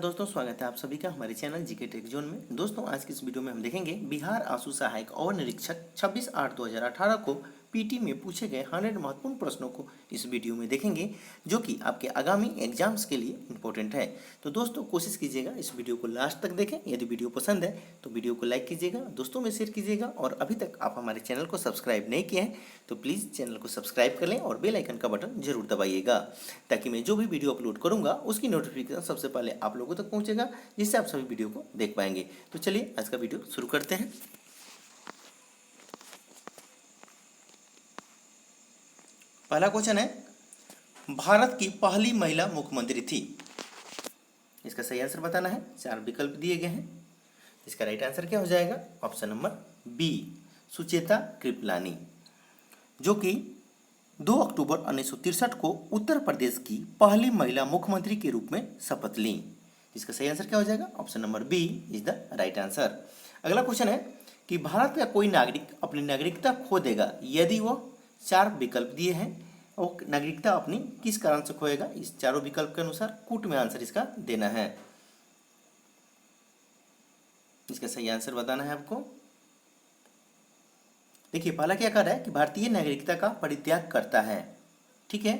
दोस्तों स्वागत है आप सभी का हमारे चैनल जीके टेक जोन में। दोस्तों आज की इस वीडियो में हम देखेंगे बिहार आंसू सहायक और निरीक्षक 26/8/2018 को पीटी में पूछे गए 100 महत्वपूर्ण प्रश्नों को इस वीडियो में देखेंगे, जो कि आपके आगामी एग्जाम्स के लिए इम्पोर्टेंट है। तो दोस्तों कोशिश कीजिएगा इस वीडियो को लास्ट तक देखें। यदि वीडियो पसंद है तो वीडियो को लाइक कीजिएगा, दोस्तों में शेयर कीजिएगा, और अभी तक आप हमारे चैनल को सब्सक्राइब नहीं किए हैं तो प्लीज़ चैनल को सब्सक्राइब कर लें और बेल आइकन का बटन जरूर दबाइएगा, ताकि मैं जो भी वीडियो अपलोड करूँगा उसकी नोटिफिकेशन सबसे पहले आप लोगों तक पहुँचेगा, जिससे आप सभी वीडियो को देख पाएंगे। तो चलिए आज का वीडियो शुरू करते हैं। पहला क्वेश्चन है, भारत की पहली महिला मुख्यमंत्री थी। इसका सही आंसर बताना है। 4 विकल्प दिए गए हैं। इसका राइट आंसर क्या हो जाएगा? Option number B, Sucheta Kripalani, जो कि 2 अक्टूबर 1963 को उत्तर प्रदेश की पहली महिला मुख्यमंत्री के रूप में शपथ ली। इसका सही आंसर क्या हो जाएगा? Option number B is the right answer. अगला क्वेश्चन है कि भारत का कोई नागरिक अपनी नागरिकता खो देगा यदि वो 4 विकल्प दिए हैं, वो नागरिकता अपनी किस कारण से खोएगा? इस चारों विकल्प के अनुसार कूट में आंसर इसका देना है। इसका सही आंसर बताना है आपको। देखिए पहला क्या कर रहा है कि भारतीय नागरिकता का परित्याग करता है, ठीक है।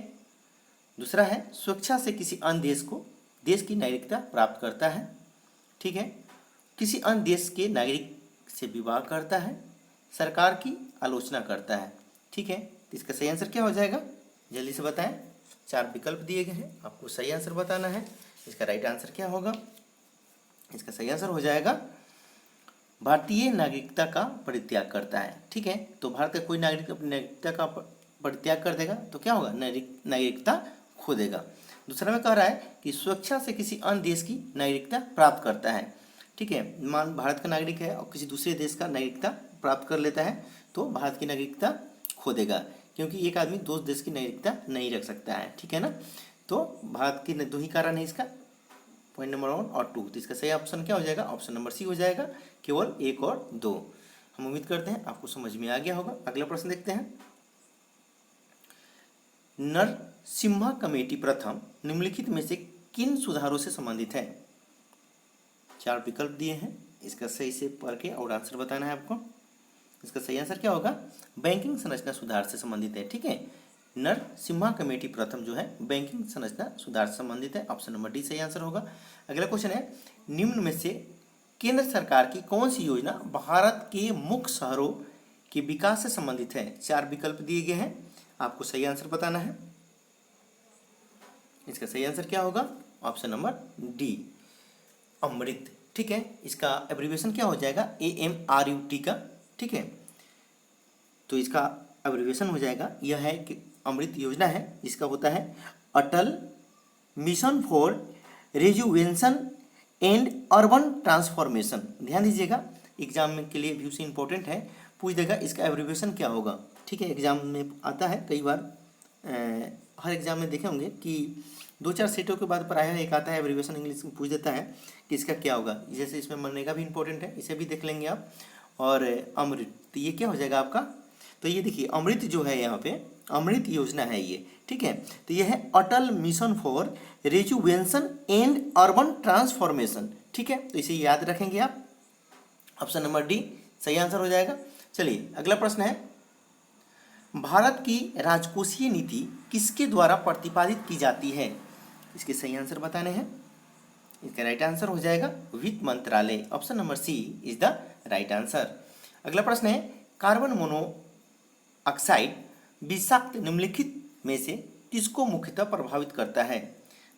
दूसरा है स्वेच्छा से किसी अन्य देश की नागरिकता प्राप्त करता है, ठीक है। किसी अन्य देश के नागरिक से विवाह करता है, सरकार की आलोचना करता है, ठीक है। तो इसका सही आंसर क्या हो जाएगा? जल्दी से बताएं। 4 विकल्प दिए गए हैं, आपको सही आंसर बताना है। इसका राइट आंसर क्या होगा? इसका सही आंसर हो जाएगा भारतीय नागरिकता का परित्याग करता है, ठीक है। तो भारत का कोई नागरिक अपनी नागरिकता का परित्याग कर देगा तो क्या होगा? नागरिकता खो देगा। दूसरा में कह रहा है कि स्वेच्छा से किसी अन्य देश की नागरिकता प्राप्त करता है, ठीक है। मान भारत का नागरिक है और किसी दूसरे देश का नागरिकता प्राप्त कर लेता है तो भारत की नागरिकता खो देगा, क्योंकि एक आदमी 2 देश की नागरिकता नहीं रख सकता है, ठीक है ना। तो भारत के 2 ही कारण है इसका, पॉइंट नंबर 1 और 2। तो इसका सही ऑप्शन क्या हो जाएगा? ऑप्शन नंबर सी हो जाएगा, केवल 1 और 2। हम उम्मीद करते हैं आपको समझ में आ गया होगा। अगला प्रश्न देखते हैं। नरसिम्हा कमेटी प्रथम निम्नलिखित में से किन सुधारों से संबंधित है? 4 विकल्प दिए हैं, इसका सही से पढ़ के और आंसर बताना है आपको। इसका सही आंसर क्या होगा? बैंकिंग संरचना सुधार से संबंधित है, ठीक है। नरसिम्हा कमेटी प्रथम जो है बैंकिंग संरचना सुधार से संबंधित है। ऑप्शन नंबर डी सही आंसर होगा। अगला क्वेश्चन है, निम्न में से केंद्र सरकार की कौन सी योजना भारत के मुख्य शहरों के विकास से संबंधित है? 4 विकल्प दिए गए हैं, आपको सही आंसर बताना है। इसका सही आंसर क्या होगा? ऑप्शन नंबर डी, अमृत, ठीक है। इसका एब्रीविएशन क्या हो जाएगा? AMRUT का, ठीक है। तो इसका एब्रीविएशन हो जाएगा, यह है कि अमृत योजना है, इसका होता है Atal mission for rejuvenation and urban transformation. ध्यान दीजिएगा, एग्जाम में के लिए व्यू से इंपॉर्टेंट है, पूछ देगा इसका एब्रीविएशन क्या होगा, ठीक है। एग्जाम में आता है कई बार, हर एग्जाम में देखे होंगे कि 2-4 सेटों के बाद प्रायः एक आता है एब्रीविएशन, इंग्लिश में पूछ देता है कि इसका क्या होगा। जैसे इसमें मनरेगा भी इंपॉर्टेंट है, इसे भी देख लेंगे आप। और अमृत, तो ये क्या हो जाएगा आपका? तो ये देखिए अमृत जो है, यहाँ पे अमृत योजना है ये, ठीक है। तो ये है Atal mission for rejuvenation and urban transformation, ठीक है। तो इसे याद रखेंगे आप। ऑप्शन नंबर डी सही आंसर हो जाएगा। चलिए अगला प्रश्न है, भारत की राजकोषीय नीति किसके द्वारा प्रतिपादित की जाती है? इसके सही आंसर बताने हैं। इसका राइट आंसर हो जाएगा वित्त मंत्रालय। Option number C is the right answer. अगला प्रश्न है, कार्बन मोनोऑक्साइड विषाक्त निम्नलिखित में से किसको मुख्यतः प्रभावित करता है?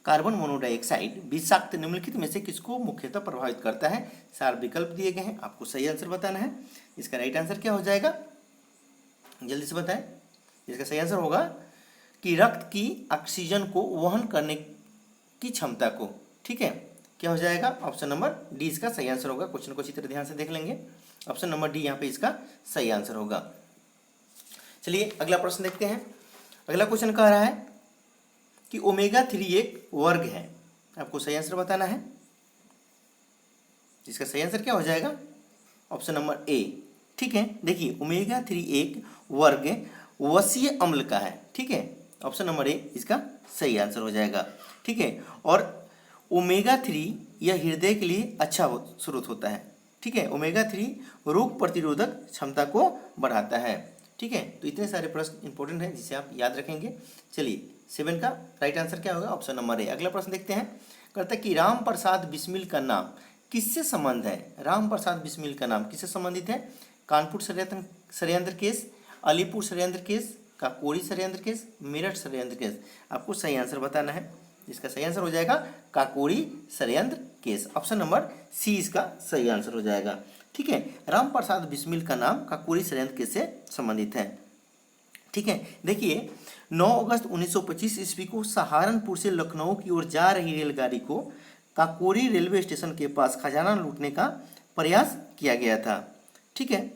कार्बन मोनोऑक्साइड विषाक्त निम्नलिखित में से किसको मुख्यतः प्रभावित करता है? 4 विकल्प दिए गए हैं, आपको सही आंसर बताना है। इसका राइट आंसर क्या हो जाएगा? जल्दी से बताएं। इसका सही आंसर होगा कि रक्त की ऑक्सीजन को वहन करने की क्षमता को, ठीक है। क्या हो जाएगा? ऑप्शन नंबर डी इसका सही आंसर होगा। क्वेश्चन को अच्छी तरह ध्यान से देख लेंगे। ऑप्शन नंबर डी यहाँ पे इसका सही आंसर होगा। चलिए अगला प्रश्न देखते हैं। अगला क्वेश्चन कह रहा है कि ओमेगा-3 एक वर्ग है, आपको सही आंसर बताना है। इसका सही आंसर क्या हो जाएगा? ऑप्शन नंबर ए, ठीक है। देखिए ओमेगा-3 एक वर्ग वसीय अम्ल का है, ठीक है। ऑप्शन नंबर ए इसका सही आंसर हो जाएगा, ठीक है। और ओमेगा-3 यह हृदय के लिए अच्छा स्रोत होता है। ठीक है, ओमेगा 3 रोग प्रतिरोधक क्षमता को बढ़ाता है। ठीक है, तो इतने सारे प्रश्न इंपॉर्टेंट हैं जिसे आप याद रखेंगे। चलिए 7 का राइट आंसर क्या होगा? Option number A. अगला प्रश्न देखते हैं, कहता है कि राम प्रसाद बिस्मिल का नाम किससे संबंध है? राम प्रसाद बिस्मिल का नाम किससे संबंधित है? कानपुर षड्यंत्र केस, अलीपुर षड्यंत्र केस, काकोरी षड्यंत्र केस, मेरठ षड्यंत्र केस। आपको सही आंसर बताना है। इसका सही आंसर हो जाएगा काकोरी षड्यंत्र केस। ऑप्शन नंबर सी इसका सही आंसर हो जाएगा। ठीक है, राम प्रसाद बिस्मिल का नाम काकोरी षड्यंत्र केस से संबंधित है। ठीक है, देखिए 9 अगस्त 1925 ईस्वी को सहारनपुर से लखनऊ की ओर जा रही रेलगाड़ी को काकोरी रेलवे स्टेशन के पास खजाना लूटने का प्रयास किया गया था। ठीक है,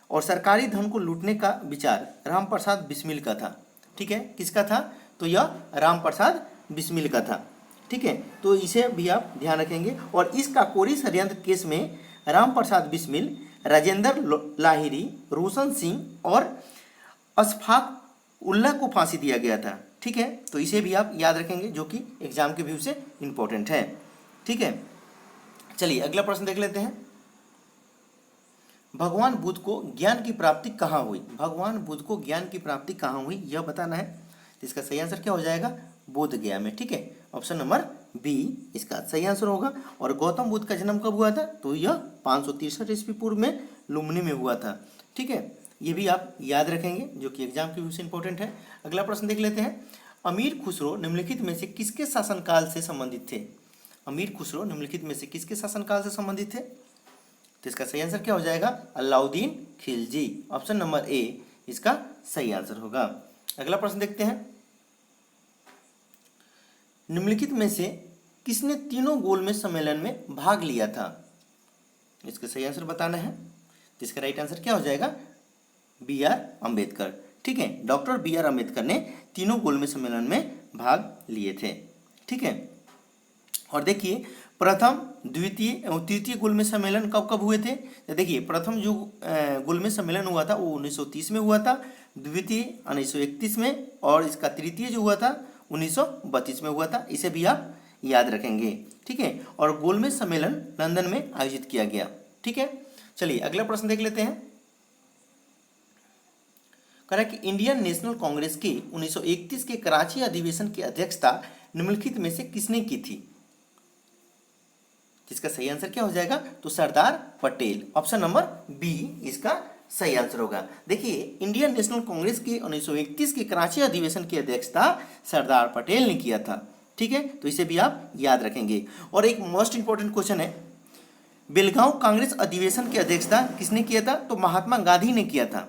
और सरकारी धन को लूटने का विचार राम प्रसाद बिस्मिल का था। ठीक है, किसका था? तो यह राम प्रसाद बिस्मिल का था। ठीक है, तो इसे भी आप ध्यान रखेंगे। और इस काकोरी षड्यंत्र केस में राम प्रसाद बिस्मिल, राजेंद्र लाहिरी, रोशन सिंह और अशफाक उल्लाह को फांसी दिया गया था। ठीक है, तो इसे भी आप याद रखेंगे जो कि एग्जाम के व्यू से इंपॉर्टेंट है। ठीक है, चलिए अगला प्रश्न देख लेते हैं। भगवान बुद्ध को ज्ञान की प्राप्ति कहाँ हुई? भगवान बुद्ध को ज्ञान की प्राप्ति कहाँ हुई यह बताना है। तो इसका सही आंसर क्या हो जाएगा? बोध गया में। ठीक है, ऑप्शन नंबर बी इसका सही आंसर होगा। और गौतम बुद्ध का जन्म कब हुआ था? तो यह 563 ईस्वी पूर्व में लुम्बिनी में हुआ था। ठीक है, ये भी आप याद रखेंगे जो कि एग्जाम के व्यू से इंपॉर्टेंट है। अगला प्रश्न देख लेते हैं। अमीर खुसरो निम्नलिखित में से किसके शासनकाल से संबंधित थे? अमीर खुसरो निम्नलिखित में से किसके शासनकाल से संबंधित थे? तो इसका सही आंसर क्या हो जाएगा? Alauddin Khilji. Option number A इसका सही आंसर होगा। अगला प्रश्न देखते हैं। निम्नलिखित में से किसने तीनों गोलमेज सम्मेलन में भाग लिया था? इसका सही आंसर बताना है। तो इसका राइट आंसर क्या हो जाएगा? B R Ambedkar. ठीक है, डॉक्टर बी आर अम्बेडकर ने तीनों गोलमेज सम्मेलन में भाग लिए थे। ठीक है, और देखिए प्रथम, द्वितीय एवं तृतीय गोलमेज सम्मेलन कब कब हुए थे? तो देखिए प्रथम जो गोलमेज सम्मेलन हुआ था वो 1930 में हुआ था, द्वितीय 1931 में, और इसका तृतीय जो हुआ था 1932 में हुआ था। इसे भी आप याद रखेंगे। ठीक है, और गोलमेज सम्मेलन लंदन में आयोजित किया गया। ठीक है, चलिए अगला प्रश्न देख लेते हैं। कह रहा है कि इंडियन नेशनल कांग्रेस के 1931 के कराची अधिवेशन की अध्यक्षता निम्नलिखित में से किसने की थी? इसका सही आंसर क्या हो जाएगा? तो Sardar Patel. Option number B इसका सही आंसर होगा। देखिए इंडियन नेशनल कांग्रेस के 1931 के कराची अधिवेशन की अध्यक्षता सरदार पटेल ने किया था। ठीक है, तो इसे भी आप याद रखेंगे। और एक मोस्ट इंपॉर्टेंट क्वेश्चन है, बेलगांव कांग्रेस अधिवेशन की अध्यक्षता किसने किया था? तो महात्मा गांधी ने किया था।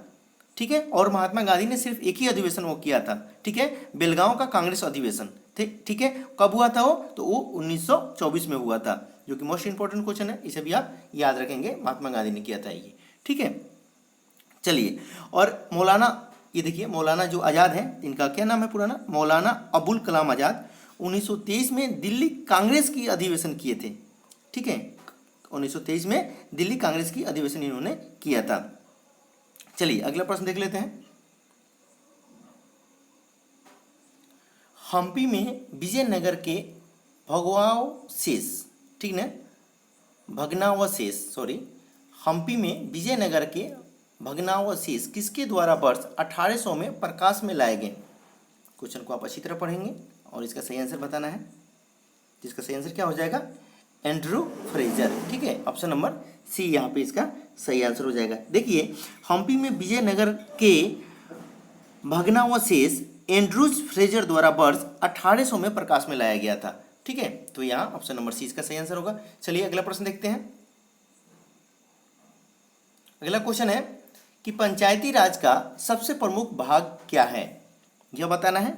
ठीक है, और महात्मा गांधी ने सिर्फ एक ही अधिवेशन वो किया था। ठीक है, बेलगांव का कांग्रेस अधिवेशन। ठीक है, कब हुआ था वो? तो वो 1924 में हुआ था, जो कि मोस्ट इंपॉर्टेंट क्वेश्चन है। इसे भी आप याद रखेंगे, महात्मा गांधी ने किया था ये। ठीक है, चलिए और मौलाना, ये देखिए मौलाना जो आज़ाद है, इनका क्या नाम है पुराना? मौलाना अबुल कलाम आज़ाद 1923 में दिल्ली कांग्रेस की अधिवेशन किए थे। ठीक है, 1923 में दिल्ली कांग्रेस की अधिवेशन इन्होंने किया था। चलिए अगला प्रश्न देख लेते हैं। हम्पी में विजयनगर के भग्नावशेष, ठीक ना, भग्नावशेष सॉरी, हम्पी में विजयनगर के भग्नावशेष किसके द्वारा वर्ष 1800 में प्रकाश में लाए गए? क्वेश्चन को आप अच्छी तरह पढ़ेंगे और इसका सही आंसर बताना है। इसका सही आंसर क्या हो जाएगा? Andrew Fraser. ठीक है, ऑप्शन नंबर सी यहाँ पे इसका सही आंसर हो जाएगा। देखिए हम्पी में विजयनगर के भग्नावशेष एंड्रूज फ्रेजर द्वारा वर्ष 1800 में प्रकाश में लाया गया था। ठीक है, तो यहाँ ऑप्शन नंबर सी इसका सही आंसर होगा। चलिए अगला प्रश्न देखते हैं। अगला क्वेश्चन है कि पंचायती राज का सबसे प्रमुख भाग क्या है, यह बताना है।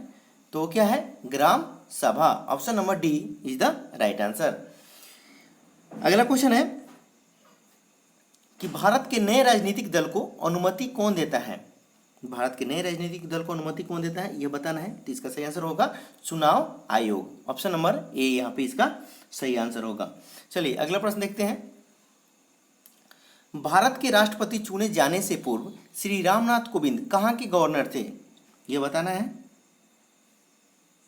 तो क्या है? ग्राम सभा। Option number D is the right answer. अगला क्वेश्चन है कि भारत के नए राजनीतिक दल को अनुमति कौन देता है? भारत के नए राजनीतिक दल को अनुमति कौन देता है, यह बताना है। तो इसका सही आंसर होगा चुनाव आयोग। ऑप्शन नंबर ए यहाँ पे इसका सही आंसर होगा। चलिए अगला प्रश्न देखते हैं। भारत के राष्ट्रपति चुने जाने से पूर्व श्री रामनाथ कोविंद कहाँ के गवर्नर थे, यह बताना है।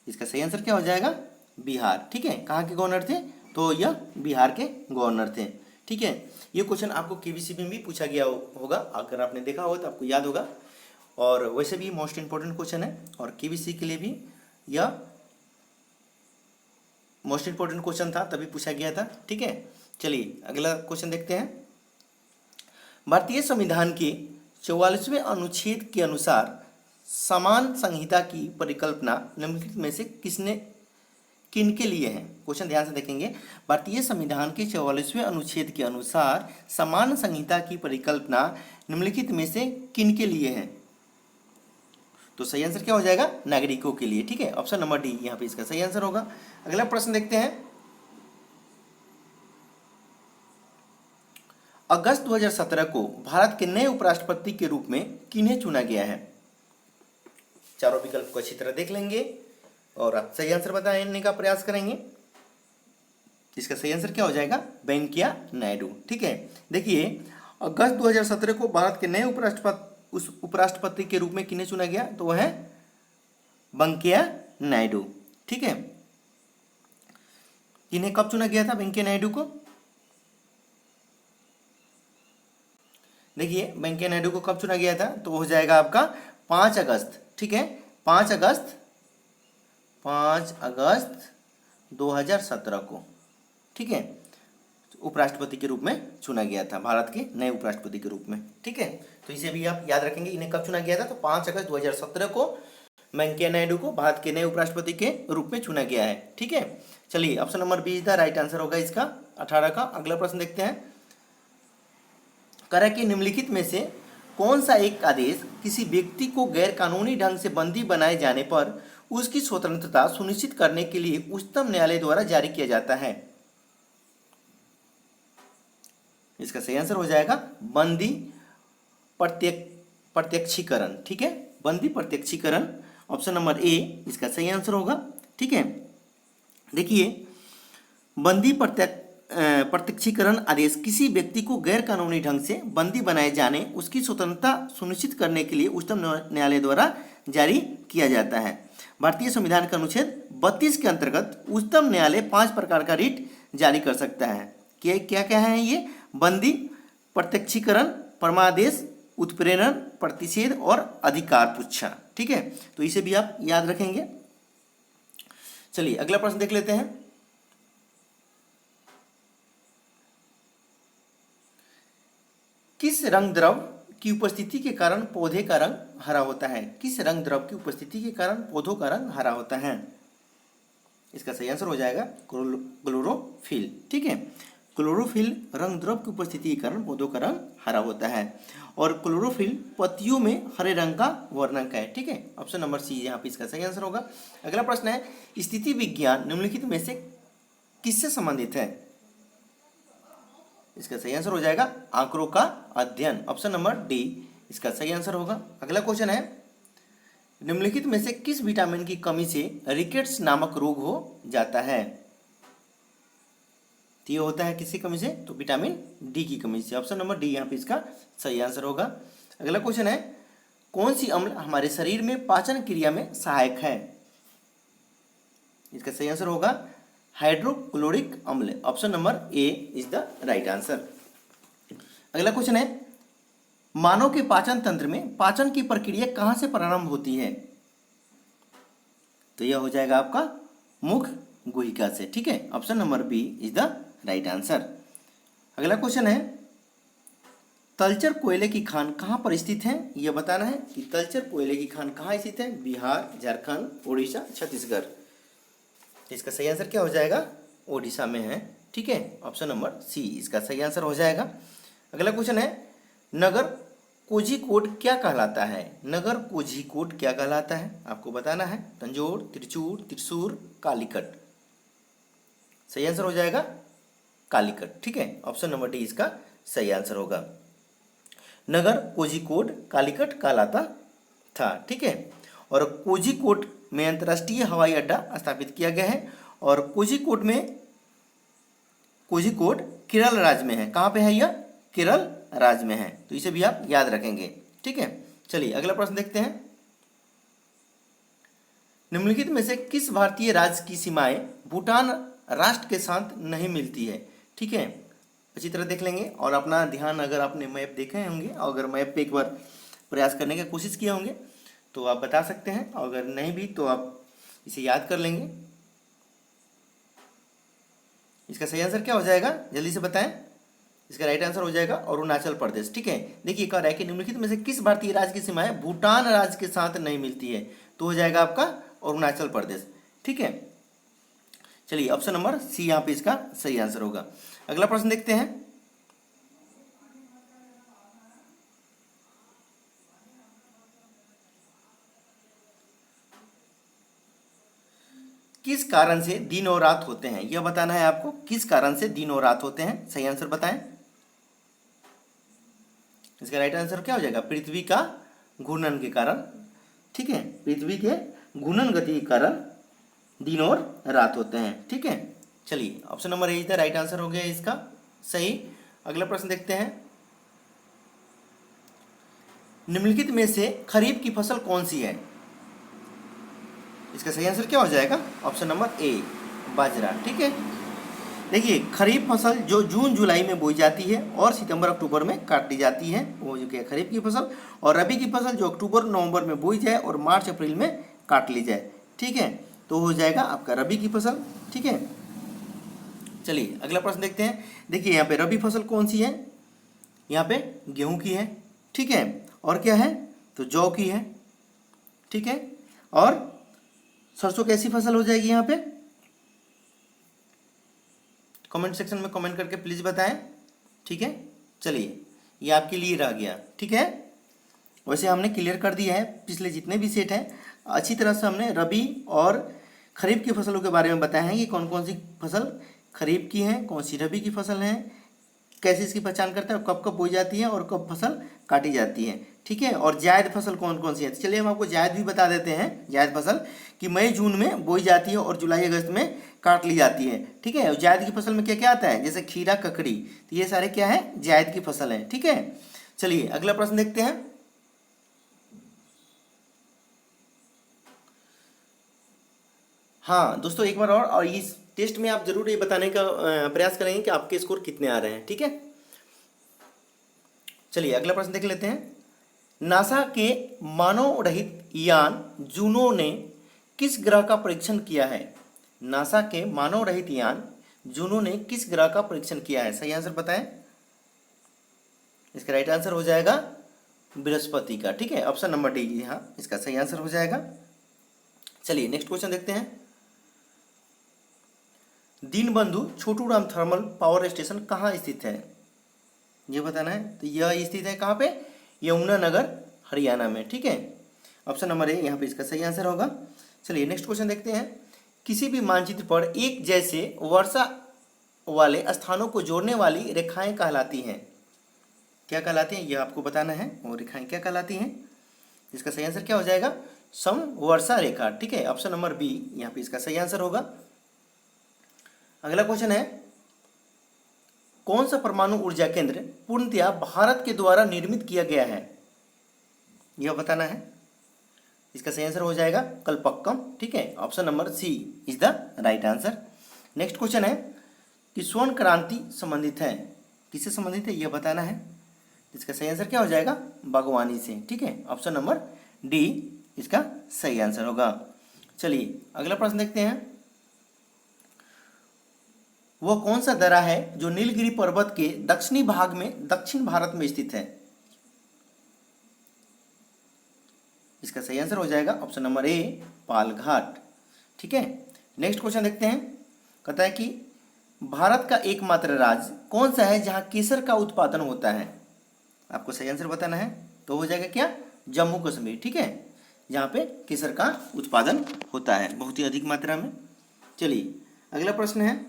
इसका सही आंसर क्या हो जाएगा? बिहार। ठीक है, कहाँ के गवर्नर थे? तो यह बिहार के गवर्नर थे। ठीक है, ये क्वेश्चन आपको केबीसी में भी पूछा गया होगा, अगर आपने देखा हो तो आपको याद होगा, और वैसे भी मोस्ट इंपॉर्टेंट क्वेश्चन है और केबीसी के लिए भी यह मोस्ट इंपॉर्टेंट क्वेश्चन था, तभी पूछा गया था। ठीक है, चलिए अगला क्वेश्चन देखते हैं। भारतीय संविधान के 44वें अनुच्छेद के अनुसार समान संहिता की परिकल्पना निम्नलिखित में से किनके लिए है? क्वेश्चन ध्यान से देखेंगे। भारतीय संविधान के 44वें अनुच्छेद के अनुसार समान संहिता की परिकल्पना निम्नलिखित में से किनके लिए है? तो सही आंसर क्या हो जाएगा? नागरिकों के लिए। ठीक है, ऑप्शन नंबर डी यहाँ पे इसका सही आंसर होगा। अगला प्रश्न देखते हैं। अगस्त 2017 को भारत के नए उपराष्ट्रपति के रूप में किन्हें चुना गया है? चारों विकल्प को अच्छी तरह देख लेंगे और आप सही आंसर बताने का प्रयास करेंगे। इसका सही आंसर क्या हो जाएगा? वेंकैया नायडू। ठीक है, देखिए अगस्त 2017 को भारत के नए उपराष्ट्रपति के रूप में किन्हें चुना गया? तो वह है वेंकैया नायडू। ठीक है, इन्हें कब चुना गया था वेंकैया नायडू को? देखिए वेंकैया नायडू को कब चुना गया था? तो हो जाएगा आपका 5 अगस्त। ठीक है, 5 अगस्त 2017 को। ठीक है, उपराष्ट्रपति के रूप में चुना गया था, भारत के नए उपराष्ट्रपति के रूप में। ठीक है, तो इसे भी आप याद रखेंगे, इन्हें कब चुना गया था? तो 5 अगस्त 2017 को वेंकैया नायडू को भारत के नए उपराष्ट्रपति के रूप में चुना गया है। ठीक है, चलिए option number B is the right answer होगा इसका 18 का। अगला प्रश्न देखते हैं। करा के निम्नलिखित में से कौन सा एक आदेश किसी व्यक्ति को गैर कानूनी ढंग से बंदी बनाए जाने पर उसकी स्वतंत्रता सुनिश्चित करने के लिए उच्चतम न्यायालय द्वारा जारी किया जाता है? इसका सही आंसर हो जाएगा बंदी प्रत्यक्षीकरण। ठीक है, बंदी प्रत्यक्षीकरण, ऑप्शन नंबर ए इसका सही आंसर होगा। ठीक है, देखिए बंदी प्रत्यक्षीकरण आदेश किसी व्यक्ति को गैर कानूनी ढंग से बंदी बनाए जाने उसकी स्वतंत्रता सुनिश्चित करने के लिए उच्चतम न्यायालय द्वारा जारी किया जाता है। भारतीय संविधान के अनुच्छेद 32 के अंतर्गत उच्चतम न्यायालय 5 प्रकार का रिट जारी कर सकता है। क्या क्या है ये? बंदी प्रत्यक्षीकरण, परमादेश, उत्प्रेरण, प्रतिषेध और अधिकार पुच्छा। ठीक है, तो इसे भी आप याद रखेंगे। चलिए अगला प्रश्न देख लेते हैं। किस रंग द्रव की उपस्थिति के कारण पौधे का रंग हरा होता है? किस रंग द्रव की उपस्थिति के कारण पौधों का रंग हरा होता है? इसका सही आंसर हो जाएगा क्लोरोफिल। ठीक है, क्लोरोफिल रंग द्रव की उपस्थिति के कारण पौधों का रंग हरा होता है और क्लोरोफिल पत्तियों में हरे रंग का वर्णक है। ठीक है, ऑप्शन नंबर सी यहाँ पे इसका सही आंसर होगा। अगला प्रश्न है, स्थिति विज्ञान निम्नलिखित में से किससे संबंधित है? इसका सही आंसर हो जाएगा आंकड़ों का अध्ययन, ऑप्शन नंबर डी इसका सही आंसर होगा। अगला क्वेश्चन है, निम्नलिखित में से किस विटामिन की कमी से रिकेट्स नामक रोग हो जाता है? तो ये होता है किसी कमी से? तो विटामिन डी की कमी से, ऑप्शन नंबर डी यहाँ पे इसका सही आंसर होगा। अगला क्वेश्चन है, कौन सी अम्ल हमारे शरीर में पाचन क्रिया में सहायक है? इसका सही आंसर होगा हाइड्रोक्लोरिक अम्ल, option number A is the right answer. अगला क्वेश्चन है, मानव के पाचन तंत्र में पाचन की प्रक्रिया कहां से प्रारंभ होती है? तो यह हो जाएगा आपका मुख गुहिका से। ठीक है, option number B is the right answer. अगला क्वेश्चन है, तलचर कोयले की खान कहां पर स्थित है? यह बताना है कि तलचर कोयले की खान कहां स्थित है? बिहार, झारखंड, उड़ीसा, छत्तीसगढ़। इसका सही आंसर क्या हो जाएगा? ओडिशा में है। ठीक है, ऑप्शन नंबर सी इसका सही आंसर हो जाएगा। अगला क्वेश्चन है, नगर कोझिकोड क्या कहलाता है? नगर कोझिकोड क्या कहलाता है? आपको बताना है। तंजौर, त्रिचूर, त्रिशूर, कालीकट। सही आंसर हो जाएगा कालीकट। ठीक है, ऑप्शन नंबर डी इसका सही आंसर होगा। नगर कोझिकोड कालीकट कहलाता था। ठीक है, और कोझिकोड में अंतर्राष्ट्रीय हवाई अड्डा स्थापित किया गया है और कोझिकोड केरल राज्य में है। कहाँ पे है यह? केरल राज्य में है, तो इसे भी आप याद रखेंगे। ठीक है, चलिए अगला प्रश्न देखते हैं। निम्नलिखित में से किस भारतीय राज्य की सीमाएं भूटान राष्ट्र के साथ नहीं मिलती है। ठीक है, अच्छी तरह देख लेंगे और अपना ध्यान, अगर आपने मैप देखे होंगे और अगर मैप पे एक बार प्रयास करने की कोशिश किए होंगे तो आप बता सकते हैं, और अगर नहीं भी तो आप इसे याद कर लेंगे। इसका सही आंसर क्या हो जाएगा, जल्दी से बताएं। इसका राइट आंसर हो जाएगा अरुणाचल प्रदेश। ठीक है, देखिए कह रहा है कि निम्नलिखित में से किस भारतीय राज्य की सीमाएं भूटान राज्य के साथ नहीं मिलती है, तो हो जाएगा आपका अरुणाचल प्रदेश। ठीक है, चलिए ऑप्शन नंबर सी यहाँ पे इसका सही आंसर होगा। अगला प्रश्न देखते हैं। किस कारण से दिन और रात होते हैं, यह बताना है आपको। किस कारण से दिन और रात होते हैं, सही आंसर बताएं। इसका राइट आंसर क्या हो जाएगा, पृथ्वी का घूर्णन के कारण। ठीक है, पृथ्वी के घूर्णन गति के कारण दिन और रात होते हैं। ठीक है, चलिए ऑप्शन नंबर ए था राइट आंसर हो गया इसका सही। अगला प्रश्न देखते हैं। निम्नलिखित में से खरीफ की फसल कौन सी है, इसका सही आंसर क्या हो जाएगा, ऑप्शन नंबर ए बाजरा। ठीक है, देखिए खरीफ फसल जो जून जुलाई में बोई जाती है और सितंबर अक्टूबर में काटी जाती है, वो जो क्या खरीफ की फसल, और रबी की फसल जो अक्टूबर नवंबर में बोई जाए और मार्च अप्रैल में काट ली जाए। ठीक है, तो हो जाएगा आपका रबी की फसल। ठीक है, चलिए अगला प्रश्न देखते हैं। देखिए यहाँ पे रबी फसल कौन सी है, यहाँ पे गेहूं की है। ठीक है, और क्या है, तो जौ की है। ठीक है, और सरसों कैसी फसल हो जाएगी यहाँ पे, कमेंट सेक्शन में कमेंट करके प्लीज बताएं। ठीक है, चलिए ये आपके लिए रह गया। ठीक है, वैसे हमने क्लियर कर दिया है पिछले जितने भी सेट हैं, अच्छी तरह से हमने रबी और खरीफ की फसलों के बारे में बताया है कि कौन कौन सी फसल खरीफ की है, कौन सी रबी की फसल है, कैसे इसकी पहचान करते हैं और कब कब बोई जाती है और कब फसल काटी जाती है। ठीक है, और जायद फसल कौन कौन सी है, चलिए हम आपको जायद भी बता देते हैं। जायद फसल कि मई जून में बोई जाती है और जुलाई अगस्त में काट ली जाती है। ठीक है, जायद की फसल में क्या क्या आता है, जैसे खीरा ककड़ी, तो ये सारे क्या है, जायद की फसल है। ठीक है, चलिए अगला प्रश्न देखते हैं। हाँ दोस्तों, एक बार और इस टेस्ट में आप जरूर ये बताने का प्रयास करेंगे कि आपके स्कोर कितने आ रहे हैं। ठीक है, चलिए अगला प्रश्न देख लेते हैं। नासा के मानव रहित यान जूनो ने किस ग्रह का परीक्षण किया है, नासा के मानव रहित यान जूनो ने किस ग्रह का परीक्षण किया है, सही आंसर बताएं। इसका राइट आंसर हो जाएगा बृहस्पति का। ठीक है, ऑप्शन नंबर डी यहाँ इसका सही आंसर हो जाएगा। चलिए नेक्स्ट क्वेश्चन देखते हैं। Deenbandhu Chhotu Ram thermal power station कहाँ स्थित है, ये बताना है। तो यह स्थित है कहाँ पे, यमुनानगर हरियाणा में। ठीक है, ऑप्शन नंबर ए यहाँ पे इसका सही आंसर होगा। चलिए नेक्स्ट क्वेश्चन देखते हैं। किसी भी मानचित्र पर एक जैसे वर्षा वाले स्थानों को जोड़ने वाली रेखाएं कहलाती हैं, क्या कहलाती हैं, यह आपको बताना है। वो रेखाएं क्या कहलाती हैं, इसका सही आंसर क्या हो जाएगा, समवर्षा रेखा। ठीक है, ऑप्शन नंबर बी यहाँ पे इसका सही आंसर होगा। अगला क्वेश्चन है, कौन सा परमाणु ऊर्जा केंद्र पूर्णतया भारत के द्वारा निर्मित किया गया है, यह बताना है। इसका सही आंसर हो जाएगा कलपक्कम। ठीक है, option number C is the right answer. Next question है कि स्वर्ण क्रांति संबंधित है, किससे संबंधित है, यह बताना है। इसका सही आंसर क्या हो जाएगा, बागवानी से। ठीक है, ऑप्शन नंबर डी इसका सही आंसर होगा। चलिए अगला प्रश्न देखते हैं। वह कौन सा दर्रा है जो नीलगिरी पर्वत के दक्षिणी भाग में दक्षिण भारत में स्थित है, इसका सही आंसर हो जाएगा ऑप्शन नंबर ए पालघाट। ठीक है, नेक्स्ट क्वेश्चन देखते हैं। कहता है कि भारत का एकमात्र राज्य कौन सा है जहां केसर का उत्पादन होता है, आपको सही आंसर बताना है। तो हो जाएगा क्या, जम्मू कश्मीर। ठीक है, जहां पे केसर का उत्पादन होता है बहुत ही अधिक मात्रा में। चलिए अगला प्रश्न है,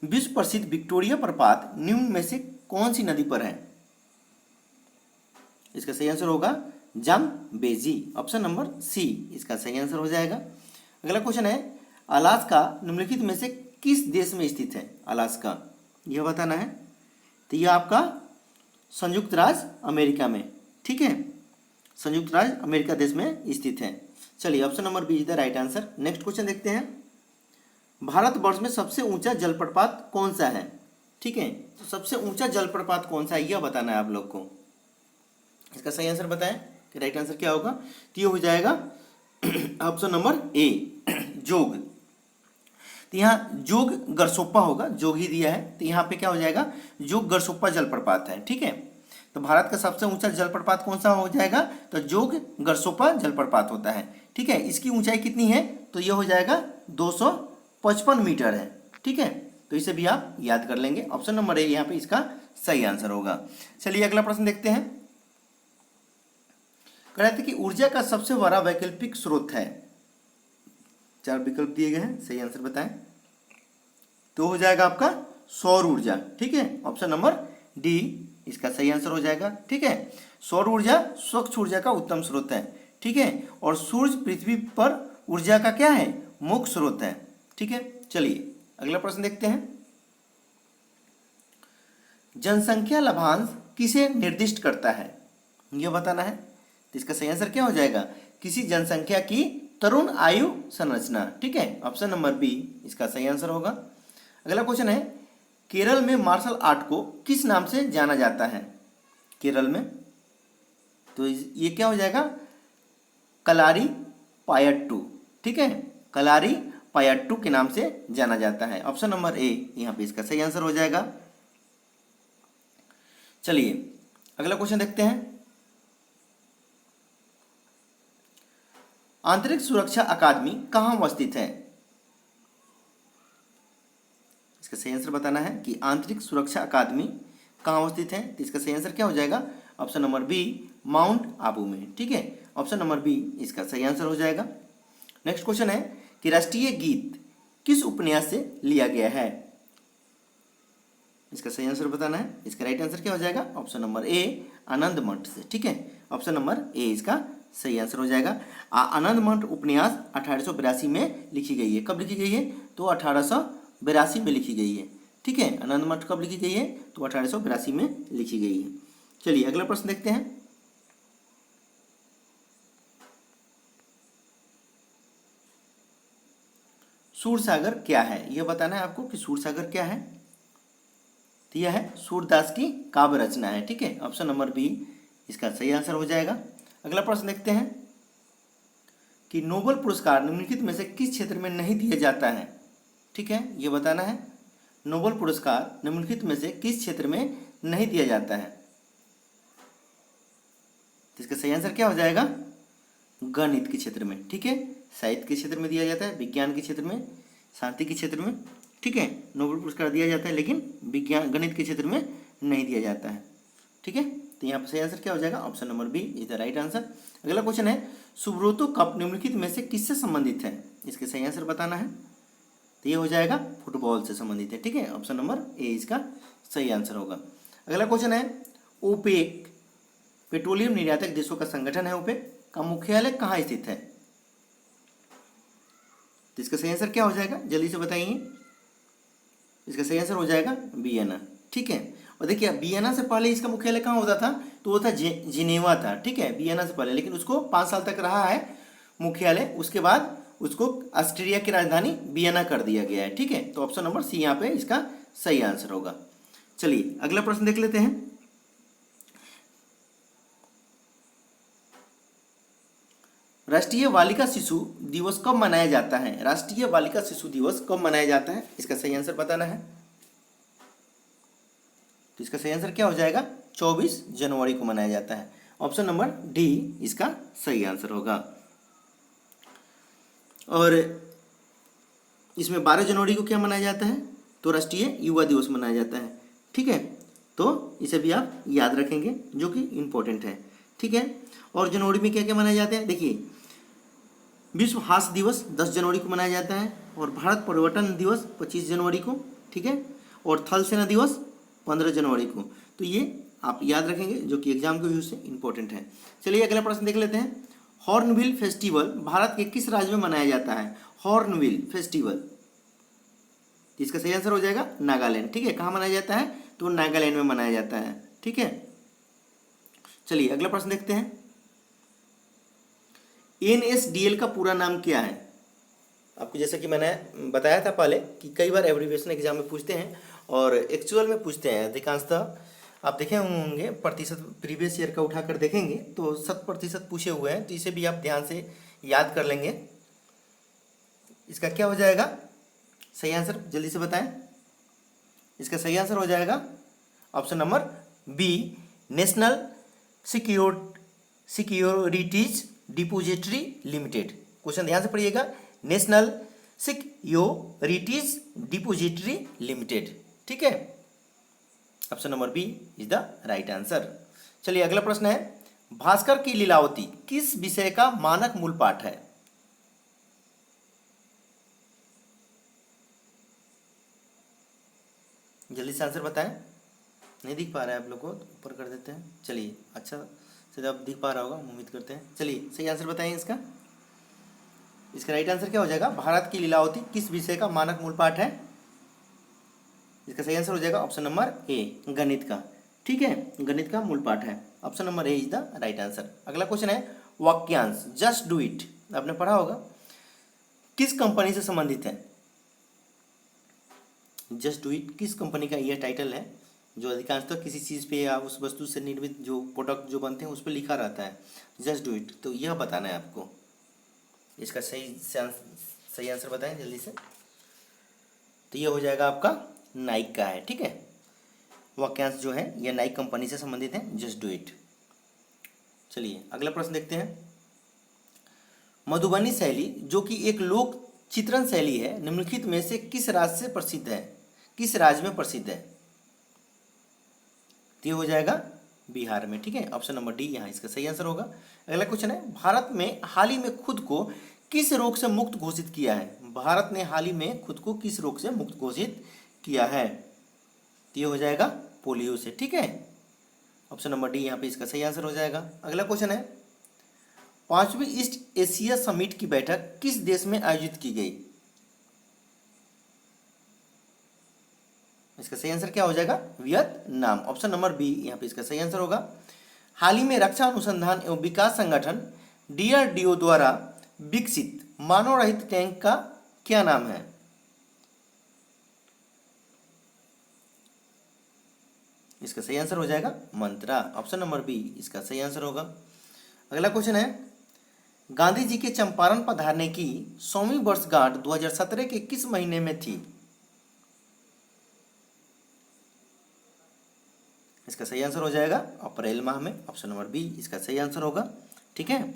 विश्व प्रसिद्ध विक्टोरिया प्रपात निम्न में से कौन सी नदी पर है, इसका सही आंसर होगा जाम्बेजी, ऑप्शन नंबर सी इसका सही आंसर हो जाएगा। अगला क्वेश्चन है, अलास्का निम्नलिखित में से किस देश में स्थित है, अलास्का यह बताना है। तो यह आपका संयुक्त राज्य अमेरिका में। ठीक है, संयुक्त राज्य अमेरिका देश में स्थित है। चलिए option number B is the right answer. Next question देखते हैं। भारतवर्ष में सबसे ऊंचा जलप्रपात कौन सा है? ठीक है, तो सबसे ऊंचा जलप्रपात कौन सा है यह बताना है आप लोग को। इसका सही आंसर बताएं कि राइट आंसर क्या होगा। तो ये हो जाएगा ऑप्शन नंबर ए, जोग। तो यहाँ जोग गरसोप्पा होगा, जोग ही दिया है, तो यहाँ पे क्या हो जाएगा, जोग गरसोप्पा जलप्रपात है। ठीक है, तो भारत का सबसे ऊंचा जलप्रपात कौन सा हो जाएगा, तो जोग गरसोप्पा जलप्रपात होता है। ठीक है, इसकी ऊंचाई कितनी है, तो ये हो जाएगा 255 मीटर है। ठीक है, तो इसे भी आप याद कर लेंगे। ऑप्शन नंबर ए यहाँ पे इसका सही आंसर होगा। चलिए अगला प्रश्न देखते हैं। कह रहे थे कि ऊर्जा का सबसे बड़ा वैकल्पिक स्रोत है। 4 विकल्प दिए गए हैं, सही आंसर बताएं। तो हो जाएगा आपका सौर ऊर्जा। ठीक है, ऑप्शन नंबर डी इसका सही आंसर हो जाएगा। ठीक है, सौर ऊर्जा स्वच्छ ऊर्जा का उत्तम स्रोत है। ठीक है, और सूर्य पृथ्वी पर ऊर्जा का क्या है, मुख्य स्रोत है। ठीक है, चलिए अगला प्रश्न देखते हैं। जनसंख्या लाभांश किसे निर्दिष्ट करता है, यह बताना है। तो इसका सही आंसर क्या हो जाएगा, किसी जनसंख्या की तरुण आयु संरचना। ठीक है, ऑप्शन नंबर बी इसका सही आंसर होगा। अगला क्वेश्चन है, केरल में मार्शल आर्ट को किस नाम से जाना जाता है, केरल में। तो ये क्या हो जाएगा, कलारी पायट्टू। ठीक है, कलारी पायट्टू के नाम से जाना जाता है। ऑप्शन नंबर ए यहाँ पे इसका सही आंसर हो जाएगा। चलिए अगला क्वेश्चन देखते हैं। आंतरिक सुरक्षा अकादमी कहाँ अवस्थित है, इसका सही आंसर बताना है कि आंतरिक सुरक्षा अकादमी कहाँ अवस्थित है। तो इसका सही आंसर क्या हो जाएगा, option number B mount Abu में। ठीक है, ऑप्शन नंबर बी इसका सही आंसर हो जाएगा। नेक्स्ट क्वेश्चन है कि राष्ट्रीय गीत किस उपन्यास से लिया गया है, इसका सही आंसर बताना है। इसका राइट आंसर क्या हो जाएगा, ऑप्शन नंबर ए आनंद मठ से। ठीक है, ऑप्शन नंबर ए इसका सही आंसर हो जाएगा। आनंद मठ उपन्यास 1882 में लिखी गई है। कब लिखी गई है, तो 1882 में लिखी गई है। ठीक है, आनंद मठ कब लिखी गई है, तो 1882 में लिखी गई है। चलिए अगला प्रश्न देखते हैं। सूरसागर क्या है, यह बताना है आपको कि सूरसागर क्या है। तो यह है सूरदास की काव्य रचना है। ठीक है, ऑप्शन नंबर बी इसका सही आंसर हो जाएगा। अगला प्रश्न देखते हैं कि नोबेल पुरस्कार निम्नलिखित में से किस क्षेत्र में नहीं दिया जाता है। ठीक है, ये बताना है, नोबेल पुरस्कार निम्नलिखित में से किस क्षेत्र में नहीं दिया जाता है। तो इसका सही आंसर क्या हो जाएगा, गणित के क्षेत्र में। ठीक है, साहित्य के क्षेत्र में दिया जाता है, विज्ञान के क्षेत्र में, शांति के क्षेत्र में। ठीक है, नोबेल पुरस्कार दिया जाता है, लेकिन विज्ञान गणित के क्षेत्र में नहीं दिया जाता है। ठीक है, तो यहाँ पर सही आंसर क्या हो जाएगा, option number B is the right answer. अगला क्वेश्चन है, सुब्रतो कप निम्नलिखित में से किससे संबंधित है, इसके सही आंसर बताना है। तो ये हो जाएगा फुटबॉल से संबंधित है। ठीक है, ऑप्शन नंबर ए इसका सही आंसर होगा। अगला क्वेश्चन है, ओपेक पेट्रोलियम निर्यातक देशों का संगठन है, ओपेक का मुख्यालय कहाँ स्थित है। तो इसका सही आंसर क्या हो जाएगा, जल्दी से बताइए। इसका सही आंसर हो जाएगा वियना। ठीक है, और देखिए वियना से पहले इसका मुख्यालय कहाँ होता था, तो वो था जिनेवा था। ठीक है, वियना से पहले, लेकिन उसको 5 साल तक रहा है मुख्यालय, उसके बाद उसको ऑस्ट्रिया की राजधानी वियना कर दिया गया है। ठीक है, तो ऑप्शन नंबर सी यहाँ पे इसका सही आंसर होगा। चलिए अगला प्रश्न देख लेते हैं। राष्ट्रीय बालिका शिशु दिवस कब मनाया जाता है, राष्ट्रीय बालिका शिशु दिवस कब मनाया जाता है, इसका सही आंसर बताना है। तो इसका सही आंसर क्या हो जाएगा, 24 जनवरी को मनाया जाता है। ऑप्शन नंबर डी इसका सही आंसर होगा। और इसमें 12 जनवरी को क्या मनाया जाता है, तो राष्ट्रीय युवा दिवस मनाया जाता है। ठीक है, तो इसे भी आप याद रखेंगे, जो कि इम्पोर्टेंट है। ठीक है, और जनवरी में क्या क्या मनाए जाते हैं, देखिए विश्व हास्य दिवस 10 जनवरी को मनाया जाता है, और भारत परिवर्तन दिवस 25 जनवरी को। ठीक है, और थल सेना दिवस 15 जनवरी को। तो ये आप याद रखेंगे, जो कि एग्जाम के व्यू से इंपॉर्टेंट है। चलिए अगला प्रश्न देख लेते हैं। हॉर्नबिल फेस्टिवल भारत के किस राज्य में मनाया जाता है, हॉर्नबिल फेस्टिवल। इसका सही आंसर हो जाएगा नागालैंड। ठीक है, कहाँ मनाया जाता है, तो नागालैंड में मनाया जाता है। ठीक है, चलिए अगला प्रश्न देखते हैं। NSDL का पूरा नाम क्या है, आपको जैसे कि मैंने बताया था पहले कि कई बार एब्रीविएशन एग्जाम में पूछते हैं और एक्चुअल में पूछते हैं। अधिकांशतः आप देखे होंगे प्रतिशत, प्रीवियस ईयर का उठाकर देखेंगे तो 100% पूछे हुए हैं, तो इसे भी आप ध्यान से याद कर लेंगे। इसका क्या हो जाएगा सही आंसर, जल्दी से बताएं। इसका सही आंसर हो जाएगा option number B, national securities depository limited. Question ध्यान से पढ़िएगा, नेशनल सिक्योरिटीज डिपोजिटरी लिमिटेड, ठीक है। Option number B is the right answer. चलिए अगला प्रश्न है, भास्कर की लीलावती किस विषय का मानक मूल पाठ है? जल्दी से आंसर बताएं। नहीं दिख पा रहा है आप लोग को, तो ऊपर कर देते हैं। चलिए अच्छा से अब दिख पा रहा होगा, उम्मीद करते हैं। चलिए सही आंसर बताएं इसका। इसका राइट आंसर क्या हो जाएगा, भारत की लीलावती किस विषय का मानक मूल पाठ है? इसका सही आंसर हो जाएगा ऑप्शन नंबर ए, गणित का, ठीक है। गणित का मूल पाठ है। Option number A is the right answer. अगला क्वेश्चन है, वाक्यांश जस्ट डू इट आपने पढ़ा होगा, किस कंपनी से संबंधित है? जस्ट डू इट किस कंपनी का यह टाइटल है, जो अधिकांशतः किसी चीज़ पे या उस वस्तु से निर्मित जो प्रोडक्ट जो बनते हैं उस पर लिखा रहता है जस्ट डू इट, तो यह बताना है आपको। इसका सही आंसर बताएं जल्दी से। तो यह हो जाएगा आपका नाइक का है, ठीक है। वाक्यांश जो है यह नाइक कंपनी से संबंधित है, जस्ट डू इट। चलिए अगला प्रश्न देखते हैं, मधुबनी शैली जो कि एक लोक चित्रण शैली है, निम्नलिखित में से किस राज्य से प्रसिद्ध है, किस राज्य में प्रसिद्ध है? तो ये हो जाएगा बिहार में, ठीक है। ऑप्शन नंबर डी यहाँ इसका सही आंसर होगा। अगला क्वेश्चन है, भारत में हाल ही में खुद को किस रोग से मुक्त घोषित किया है? भारत ने हाल ही में खुद को किस रोग से मुक्त घोषित किया है? तो ये हो जाएगा पोलियो से, ठीक है। ऑप्शन नंबर डी यहाँ पे इसका सही आंसर हो जाएगा। अगला क्वेश्चन है, 5वीं ईस्ट एशिया समिट की बैठक किस देश में आयोजित की गई? इसका सही आंसर क्या हो जाएगा, वियतनाम। ऑप्शन नंबर बी यहाँ पे इसका सही आंसर होगा। हाल ही में रक्षा अनुसंधान एवं विकास संगठन DRDO द्वारा विकसित मानव रहित टैंक का क्या नाम है? इसका सही आंसर हो जाएगा मंत्रा। ऑप्शन नंबर बी इसका सही आंसर होगा। अगला क्वेश्चन है, गांधी जी के चंपारण पधारने की 100वीं वर्षगांठ 2017 के किस महीने में थी? इसका सही आंसर हो जाएगा अप्रैल माह में। ऑप्शन नंबर बी इसका सही आंसर होगा, ठीक है।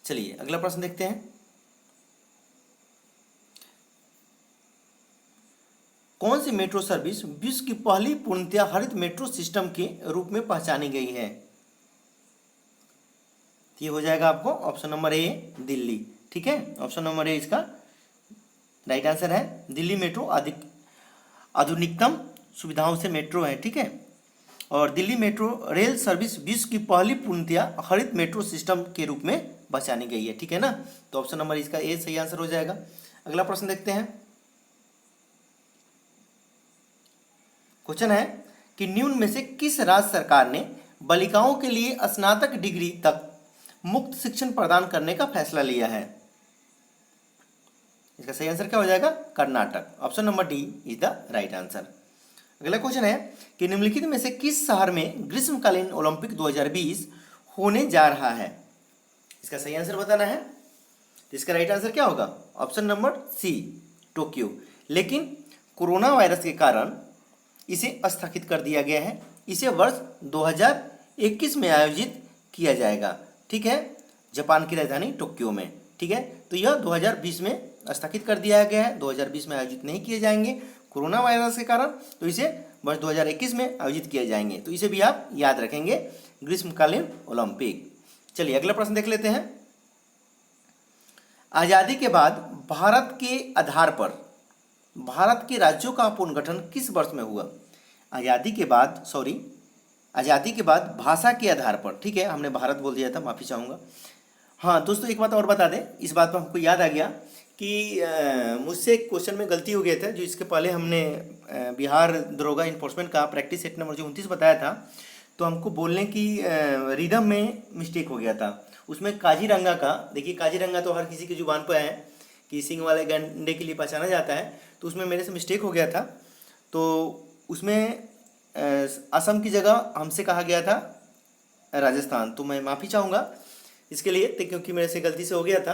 चलिए अगला प्रश्न देखते हैं, कौन सी मेट्रो सर्विस विश्व की पहली पूर्णतया हरित मेट्रो सिस्टम के रूप में पहचानी गई है? ये हो जाएगा आपको ऑप्शन नंबर ए, दिल्ली, ठीक है। ऑप्शन नंबर ए इसका राइट आंसर है। दिल्ली मेट्रो आधुनिकतम सुविधाओं से मेट्रो है, ठीक है। और दिल्ली मेट्रो रेल सर्विस विश्व की पहली पूर्णतया हरित मेट्रो सिस्टम के रूप में पहचानी गई है, ठीक है ना। तो ऑप्शन नंबर इसका ए सही आंसर हो जाएगा। अगला प्रश्न देखते हैं, क्वेश्चन है कि निम्न में से किस राज्य सरकार ने बालिकाओं के लिए स्नातक डिग्री तक मुक्त शिक्षण प्रदान करने का फैसला लिया है? इसका सही आंसर क्या हो जाएगा, Karnataka. Option number D is the right answer. अगला क्वेश्चन है कि निम्नलिखित में से किस शहर में ग्रीष्मकालीन ओलंपिक 2020 होने जा रहा है? इसका सही आंसर बताना है। तो इसका राइट आंसर क्या होगा, ऑप्शन नंबर सी, टोक्यो। लेकिन कोरोना वायरस के कारण इसे स्थगित कर दिया गया है। इसे वर्ष 2021 में आयोजित किया जाएगा, ठीक है, जापान की राजधानी टोक्यो में, ठीक है। तो यह 2020 में स्थगित कर दिया गया है, 2020 में आयोजित नहीं किए जाएंगे कोरोना वायरस के कारण, तो इसे वर्ष 2021 में आयोजित किए जाएंगे। तो इसे भी आप याद रखेंगे, ग्रीष्मकालीन ओलंपिक। चलिए अगला प्रश्न देख लेते हैं, आज़ादी के बाद भारत के आधार पर भारत के राज्यों का पुनर्गठन किस वर्ष में हुआ? आज़ादी के बाद भाषा के आधार पर, ठीक है, हमने भारत बोल दिया था, माफ़ी चाहूँगा। हाँ दोस्तों, एक बात और बता दें, इस बात पर हमको याद आ गया कि मुझसे एक क्वेश्चन में गलती हो गया था, जो इसके पहले हमने बिहार दरोगा इन्फोर्समेंट का प्रैक्टिस सेट नंबर जो 29 बताया था, तो हमको बोलने की रिदम में मिस्टेक हो गया था। उसमें काजीरंगा का, देखिए काजीरंगा तो हर किसी की जुबान पर है कि सींग वाले गैंडे के लिए पहचाना जाता है, तो उसमें मेरे से मिस्टेक हो गया था। तो उसमें असम की जगह हमसे कहा गया था राजस्थान, तो मैं माफ़ी चाहूँगा इसके लिए, क्योंकि मेरे से गलती से हो गया था,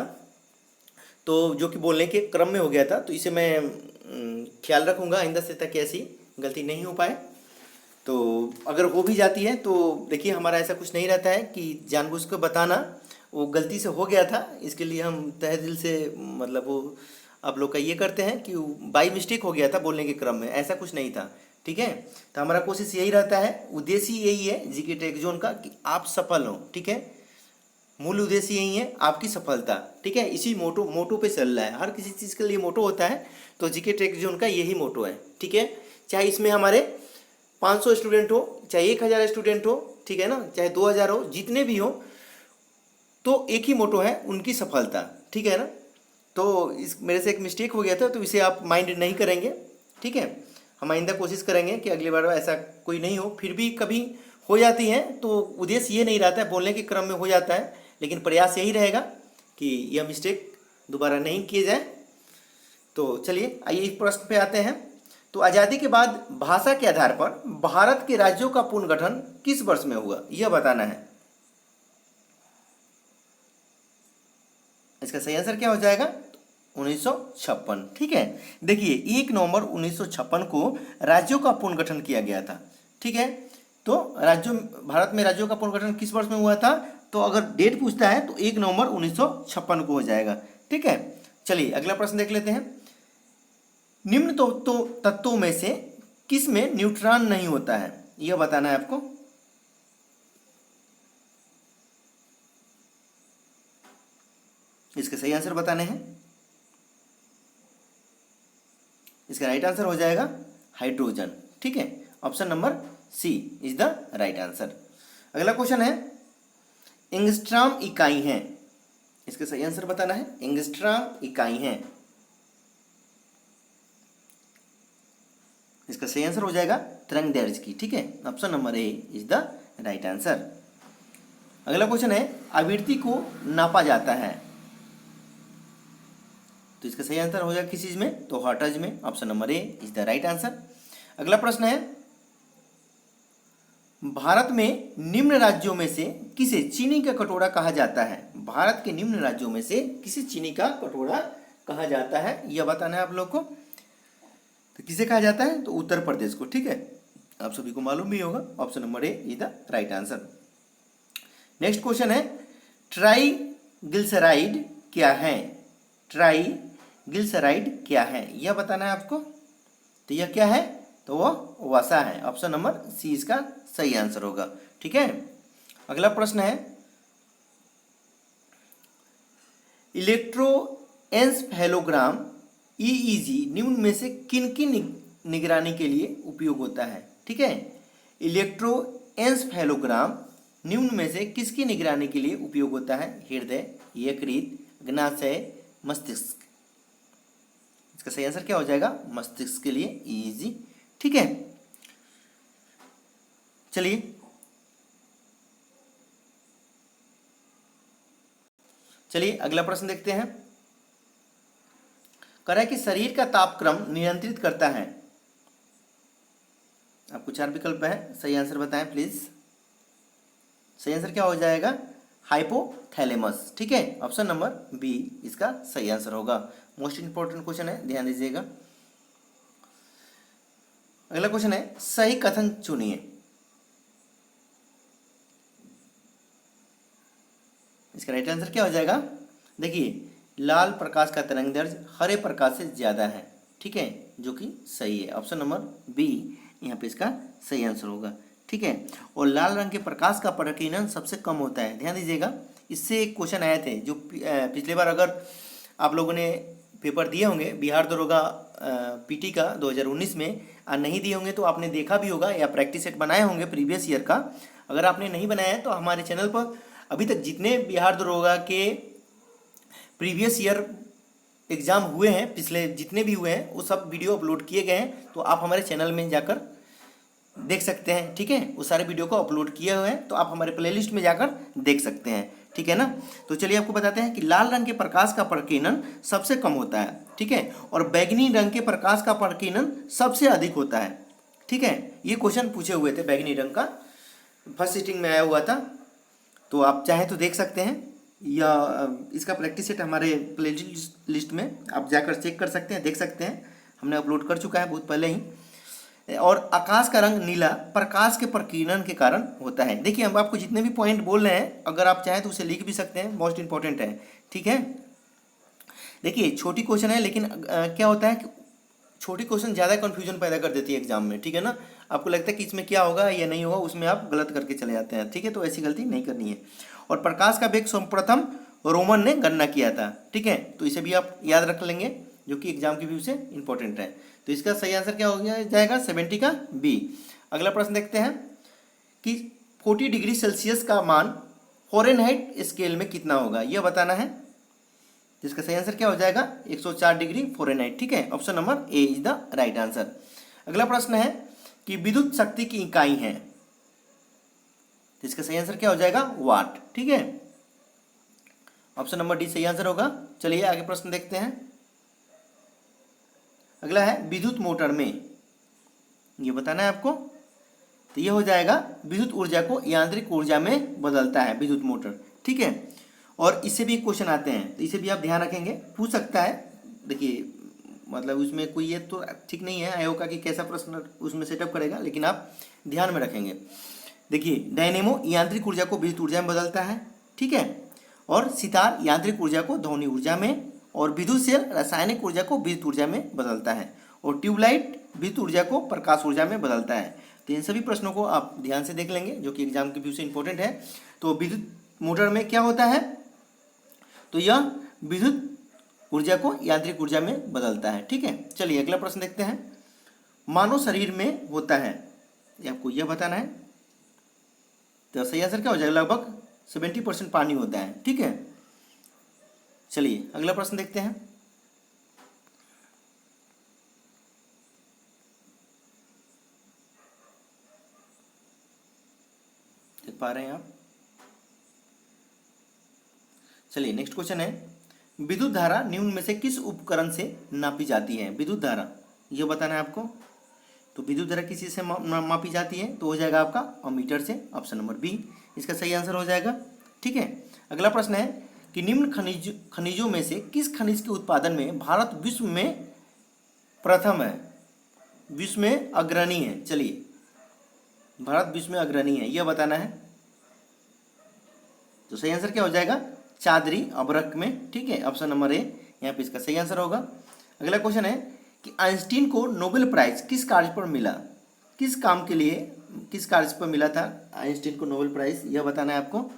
तो जो कि बोलने के क्रम में हो गया था, तो इसे मैं ख्याल रखूँगा आइंदा से, ताकि ऐसी गलती नहीं हो पाए। तो अगर हो भी जाती है तो देखिए हमारा ऐसा कुछ नहीं रहता है कि जानबूझ कर बताना, वो गलती से हो गया था, इसके लिए हम तहे दिल से मतलब वो आप लोग का ये करते हैं कि बाई मिस्टेक हो गया था बोलने के क्रम में, ऐसा कुछ नहीं था। ठीक है, तो हमारा कोशिश यही रहता है, उद्देश्य यही है जीके टेक जोन का कि आप सफल हों। ठीक है, मूल उद्देश्य यही है आपकी सफलता। ठीक है, इसी मोटो पे चल रहा है, हर किसी चीज़ के लिए मोटो होता है, तो जीके टेक जोन का यही मोटो है। ठीक है, चाहे इसमें हमारे 500 स्टूडेंट हो, चाहे 1000 स्टूडेंट हो, ठीक है ना, चाहे 2000 हो, जितने भी हो, तो एक ही मोटो है, उनकी सफलता। ठीक है ना, तो इस मेरे से एक मिस्टेक हो गया था, तो इसे आप माइंड नहीं करेंगे। ठीक है, हम आइंदा कोशिश करेंगे कि अगली बार ऐसा कोई नहीं हो, फिर भी कभी हो जाती है तो उद्देश्य ये नहीं रहता है, बोलने के क्रम में हो जाता है, लेकिन प्रयास यही रहेगा कि यह मिस्टेक दोबारा नहीं किए जाए। तो चलिए आइए इस प्रश्न पे आते हैं। तो आज़ादी के बाद भाषा के आधार पर भारत के राज्यों का पुनर्गठन किस वर्ष में हुआ, यह बताना है। इसका सही आंसर क्या हो जाएगा, 1956। ठीक है, देखिए 1 नवंबर 1956 को राज्यों का पुनर्गठन किया गया था। ठीक है, तो राज्यों, भारत में राज्यों का पुनर्गठन किस वर्ष में हुआ था, तो अगर डेट पूछता है तो 1 नवंबर 1956 को हो जाएगा। ठीक है, चलिए अगला प्रश्न देख लेते हैं। निम्न तत्वों में से किस में न्यूट्रॉन नहीं होता है, यह बताना है आपको। इसके सही आंसर बताने हैं। इसका राइट आंसर हो जाएगा हाइड्रोजन। ठीक है, option number C is the right answer. अगला क्वेश्चन है, एंगस्ट्रॉम इकाई है, इसका सही आंसर बताना है। एंगस्ट्रॉम इकाई है, इसका सही आंसर हो जाएगा तरंगदैर्घ्य की। ठीक है, option number A is the right answer. अगला क्वेश्चन है, आवृत्ति को नापा जाता है, तो इसका सही आंसर हो जाएगा किस चीज में, तो हर्ट्ज में, option number A is the right answer. अगला प्रश्न है, भारत में निम्न राज्यों में से किसे चीनी का कटोरा कहा जाता है। भारत के निम्न राज्यों में से किसे चीनी का कटोरा कहा जाता है, यह बताना है आप लोग को। तो किसे कहा जाता है, तो उत्तर प्रदेश को। ठीक है, आप सभी को मालूम भी होगा, option number A is the right answer. Next question है, ट्राइग्लिसराइड क्या है। ट्राइग्लिसराइड क्या है, यह बताना है आपको। तो यह क्या है, तो वह वसा है, ऑप्शन नंबर सी इसका सही आंसर होगा। ठीक है, अगला प्रश्न है, इलेक्ट्रोएन्सेफेलोग्राम ईईजी निम्न में से किन किन निगरानी के लिए उपयोग होता है। ठीक है, इलेक्ट्रोएन्सेफेलोग्राम निम्न में से किसकी निगरानी के लिए उपयोग होता है, हृदय, यकृत, अग्नाशय, मस्तिष्क। इसका सही आंसर क्या हो जाएगा, मस्तिष्क के लिए ईईजी। ठीक है, चलिए अगला प्रश्न देखते हैं। कह रहा है कि शरीर का तापक्रम नियंत्रित करता है, आपको 4 विकल्प है, सही आंसर बताएं प्लीज। सही आंसर क्या हो जाएगा, हाइपोथैलेमस। ठीक है, ऑप्शन नंबर बी इसका सही आंसर होगा। मोस्ट इंपॉर्टेंट क्वेश्चन है, ध्यान दीजिएगा। अगला क्वेश्चन है, सही कथन चुनिए। इसका राइट आंसर क्या हो जाएगा, देखिए लाल प्रकाश का तरंगदैर्घ्य हरे प्रकाश से ज़्यादा है। ठीक है, जो कि सही है, ऑप्शन नंबर बी यहाँ पे इसका सही आंसर होगा। ठीक है, और लाल रंग के प्रकाश का प्रकीर्णन सबसे कम होता है, ध्यान दीजिएगा। इससे एक क्वेश्चन आए थे जो पिछले बार अगर आप लोगों ने पेपर दिए होंगे बिहार दरोगा पीटी का 2019 में, नहीं दिए होंगे तो आपने देखा भी होगा या प्रैक्टिस सेट बनाए होंगे प्रीवियस ईयर का। अगर आपने नहीं बनाया है तो हमारे चैनल पर अभी तक जितने बिहार दरोगा के प्रीवियस ईयर एग्ज़ाम हुए हैं, पिछले जितने भी हुए हैं, वो सब वीडियो अपलोड किए गए हैं, तो आप हमारे चैनल में जाकर देख सकते हैं। ठीक है, वो सारे वीडियो को अपलोड किए हुए हैं, तो आप हमारे प्लेलिस्ट में जाकर देख सकते हैं। ठीक है ना। तो चलिए आपको बताते हैं कि लाल रंग के प्रकाश का प्रकीर्णन सबसे कम होता है, ठीक है, और बैंगनी रंग के प्रकाश का प्रकीर्णन सबसे अधिक होता है, ठीक है। ये क्वेश्चन पूछे हुए थे बैंगनी रंग का, फर्स्ट सीटिंग में आया हुआ था। तो आप चाहें तो देख सकते हैं, या इसका प्रैक्टिस सेट हमारे प्ले लिस्ट में आप जाकर चेक कर सकते हैं, देख सकते हैं, हमने अपलोड कर चुका है बहुत पहले ही। और आकाश का रंग नीला प्रकाश के प्रकीर्णन के कारण होता है। देखिए हम आपको जितने भी पॉइंट बोल रहे हैं, अगर आप चाहें तो उसे लिख भी सकते हैं, मोस्ट इंपॉर्टेंट है, ठीक है। देखिए छोटी क्वेश्चन है, लेकिन क्या होता है कि छोटी क्वेश्चन ज़्यादा कन्फ्यूजन पैदा कर देती है एग्जाम में, ठीक है ना। आपको लगता है कि इसमें क्या होगा या नहीं होगा, उसमें आप गलत करके चले जाते हैं, ठीक है। तो ऐसी गलती नहीं करनी है। और प्रकाश का वेग सर्वप्रथम रोमन ने गणना किया था, ठीक है। तो इसे भी आप याद रख लेंगे, जो कि एग्जाम की व्यू से इंपॉर्टेंट है। तो इसका सही आंसर क्या हो गया जाएगा, 70 का बी। अगला प्रश्न देखते हैं कि 40 डिग्री सेल्सियस का मान फ़ारेनहाइट स्केल में कितना होगा, यह बताना है। तो इसका सही आंसर क्या हो जाएगा, 104 डिग्री फ़ारेनहाइट, ठीक है। Option number A is the right answer. अगला प्रश्न है कि विद्युत शक्ति की इकाई है, तो इसका सही आंसर क्या हो जाएगा, वाट, ठीक है। ऑप्शन नंबर डी सही आंसर होगा। चलिए आगे प्रश्न देखते हैं। अगला है विद्युत मोटर में, ये बताना है आपको। तो ये हो जाएगा विद्युत ऊर्जा को यांत्रिक ऊर्जा में बदलता है विद्युत मोटर, ठीक है। और इससे भी क्वेश्चन आते हैं, तो इसे भी आप ध्यान रखेंगे, पूछ सकता है। देखिए मतलब उसमें कोई ये तो ठीक नहीं है आयोग का कि कैसा प्रश्न उसमें सेटअप करेगा, लेकिन आप ध्यान में रखेंगे। देखिए डायनेमो यांत्रिक ऊर्जा को विद्युत ऊर्जा में बदलता है, ठीक है। और सितार यांत्रिक ऊर्जा को ध्वनि ऊर्जा में, और विद्युत सेल रासायनिक ऊर्जा को विद्युत ऊर्जा में बदलता है, और ट्यूबलाइट विद्युत ऊर्जा को प्रकाश ऊर्जा में बदलता है। तो इन सभी प्रश्नों को आप ध्यान से देख लेंगे, जो कि एग्जाम के व्यू से इंपॉर्टेंट है। तो विद्युत मोटर में क्या होता है, तो यह विद्युत ऊर्जा को यांत्रिक ऊर्जा में बदलता है, ठीक है। चलिए अगला प्रश्न देखते हैं। मानव शरीर में होता है, ये आपको यह बताना है। तो सही आंसर क्या हो जाएगा, लगभग 70% पानी होता है, ठीक है। चलिए अगला प्रश्न देखते हैं। देख पा रहे हैं आप। चलिए नेक्स्ट क्वेश्चन है, विद्युत धारा निम्न में से किस उपकरण से नापी जाती है। विद्युत धारा यह बताना है आपको। तो विद्युत धारा किसी से मापी जाती है, तो हो जाएगा आपका अमीटर से, ऑप्शन नंबर बी इसका सही आंसर हो जाएगा, ठीक है। अगला प्रश्न है कि निम्न खनिजों में से किस खनिज के उत्पादन में भारत विश्व में प्रथम है, विश्व में अग्रणी है। चलिए भारत विश्व में अग्रणी है, यह बताना है। तो सही आंसर क्या हो जाएगा, चांदरी अभ्रक में, ठीक है। ऑप्शन नंबर ए यहाँ पे इसका सही आंसर होगा। अगला क्वेश्चन है कि आइंस्टीन को नोबेल प्राइज किस कार्य पर मिला, किस काम के लिए, किस कार्य पर मिला था आइंस्टीन को नोबेल प्राइज, यह बताना है आपको।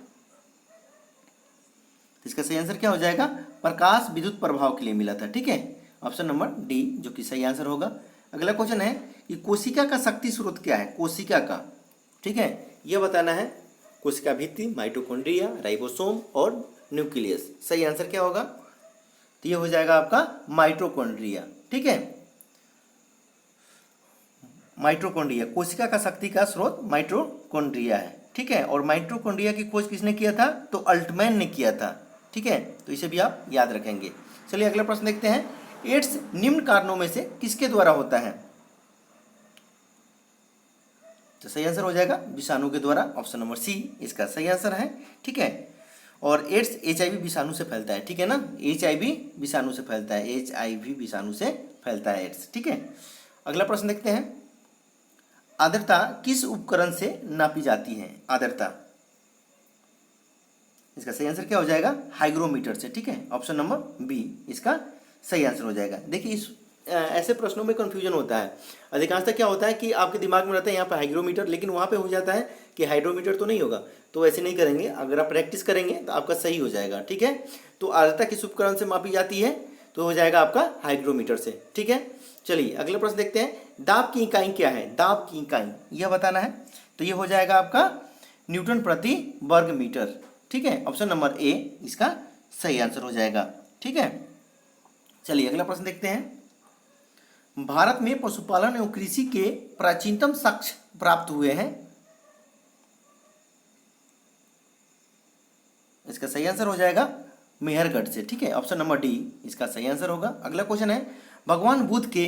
इसका सही आंसर क्या हो जाएगा, प्रकाश विद्युत प्रभाव के लिए मिला था, ठीक है। ऑप्शन नंबर डी जो कि सही आंसर होगा। अगला क्वेश्चन है कि कोशिका का शक्ति स्रोत क्या है, कोशिका का, ठीक है, यह बताना है। कोशिका भित्ति, माइटोकॉन्ड्रिया, राइबोसोम और न्यूक्लियस। सही आंसर क्या होगा, तो ये हो जाएगा आपका माइटोकॉन्ड्रिया, ठीक है। माइटोकॉन्ड्रिया, कोशिका का शक्ति का स्रोत माइटोकॉन्ड्रिया है, ठीक है। और माइटोकॉन्ड्रिया की खोज किसने किया था, तो अल्टमैन ने किया था, ठीक है। तो इसे भी आप याद रखेंगे। चलिए अगला प्रश्न देखते हैं। एड्स निम्न कारणों में से किसके द्वारा होता है, तो सही आंसर हो जाएगा विषाणु के द्वारा, ऑप्शन नंबर सी इसका सही आंसर है, ठीक है। और एड्स HIV विषाणु से फैलता है, ठीक है ना, HIV विषाणु से फैलता है, HIV विषाणु से फैलता है एड्स, ठीक है। अगला प्रश्न देखते हैं। आर्द्रता किस उपकरण से नापी जाती है, आर्द्रता, इसका सही आंसर क्या हो जाएगा, हाइग्रोमीटर से, ठीक है। ऑप्शन नंबर बी इसका सही आंसर हो जाएगा। देखिए इस ऐसे प्रश्नों में कंफ्यूजन होता है। अधिकांशतः क्या होता है कि आपके दिमाग में रहता है यहाँ पर हाइग्रोमीटर, लेकिन वहाँ पे हो जाता है कि हाइड्रोमीटर तो नहीं होगा। तो ऐसे नहीं करेंगे, अगर आप प्रैक्टिस करेंगे तो आपका सही हो जाएगा, ठीक है। तो आर्द्रता किस उपकरण से मापी जाती है, तो हो जाएगा आपका हाइग्रोमीटर से, ठीक है। चलिए अगले प्रश्न देखते हैं। दाब की इकाई क्या है, दाब की इकाई यह बताना है। तो ये हो जाएगा आपका न्यूटन प्रति वर्ग मीटर, ठीक है। ऑप्शन नंबर ए इसका सही आंसर हो जाएगा, ठीक है। चलिए अगला प्रश्न देखते हैं। भारत में पशुपालन एवं कृषि के प्राचीनतम साक्ष्य प्राप्त हुए हैं। इसका सही आंसर हो जाएगा मेहरगढ़ से, ठीक है। ऑप्शन नंबर डी इसका सही आंसर होगा। अगला क्वेश्चन है, भगवान बुद्ध के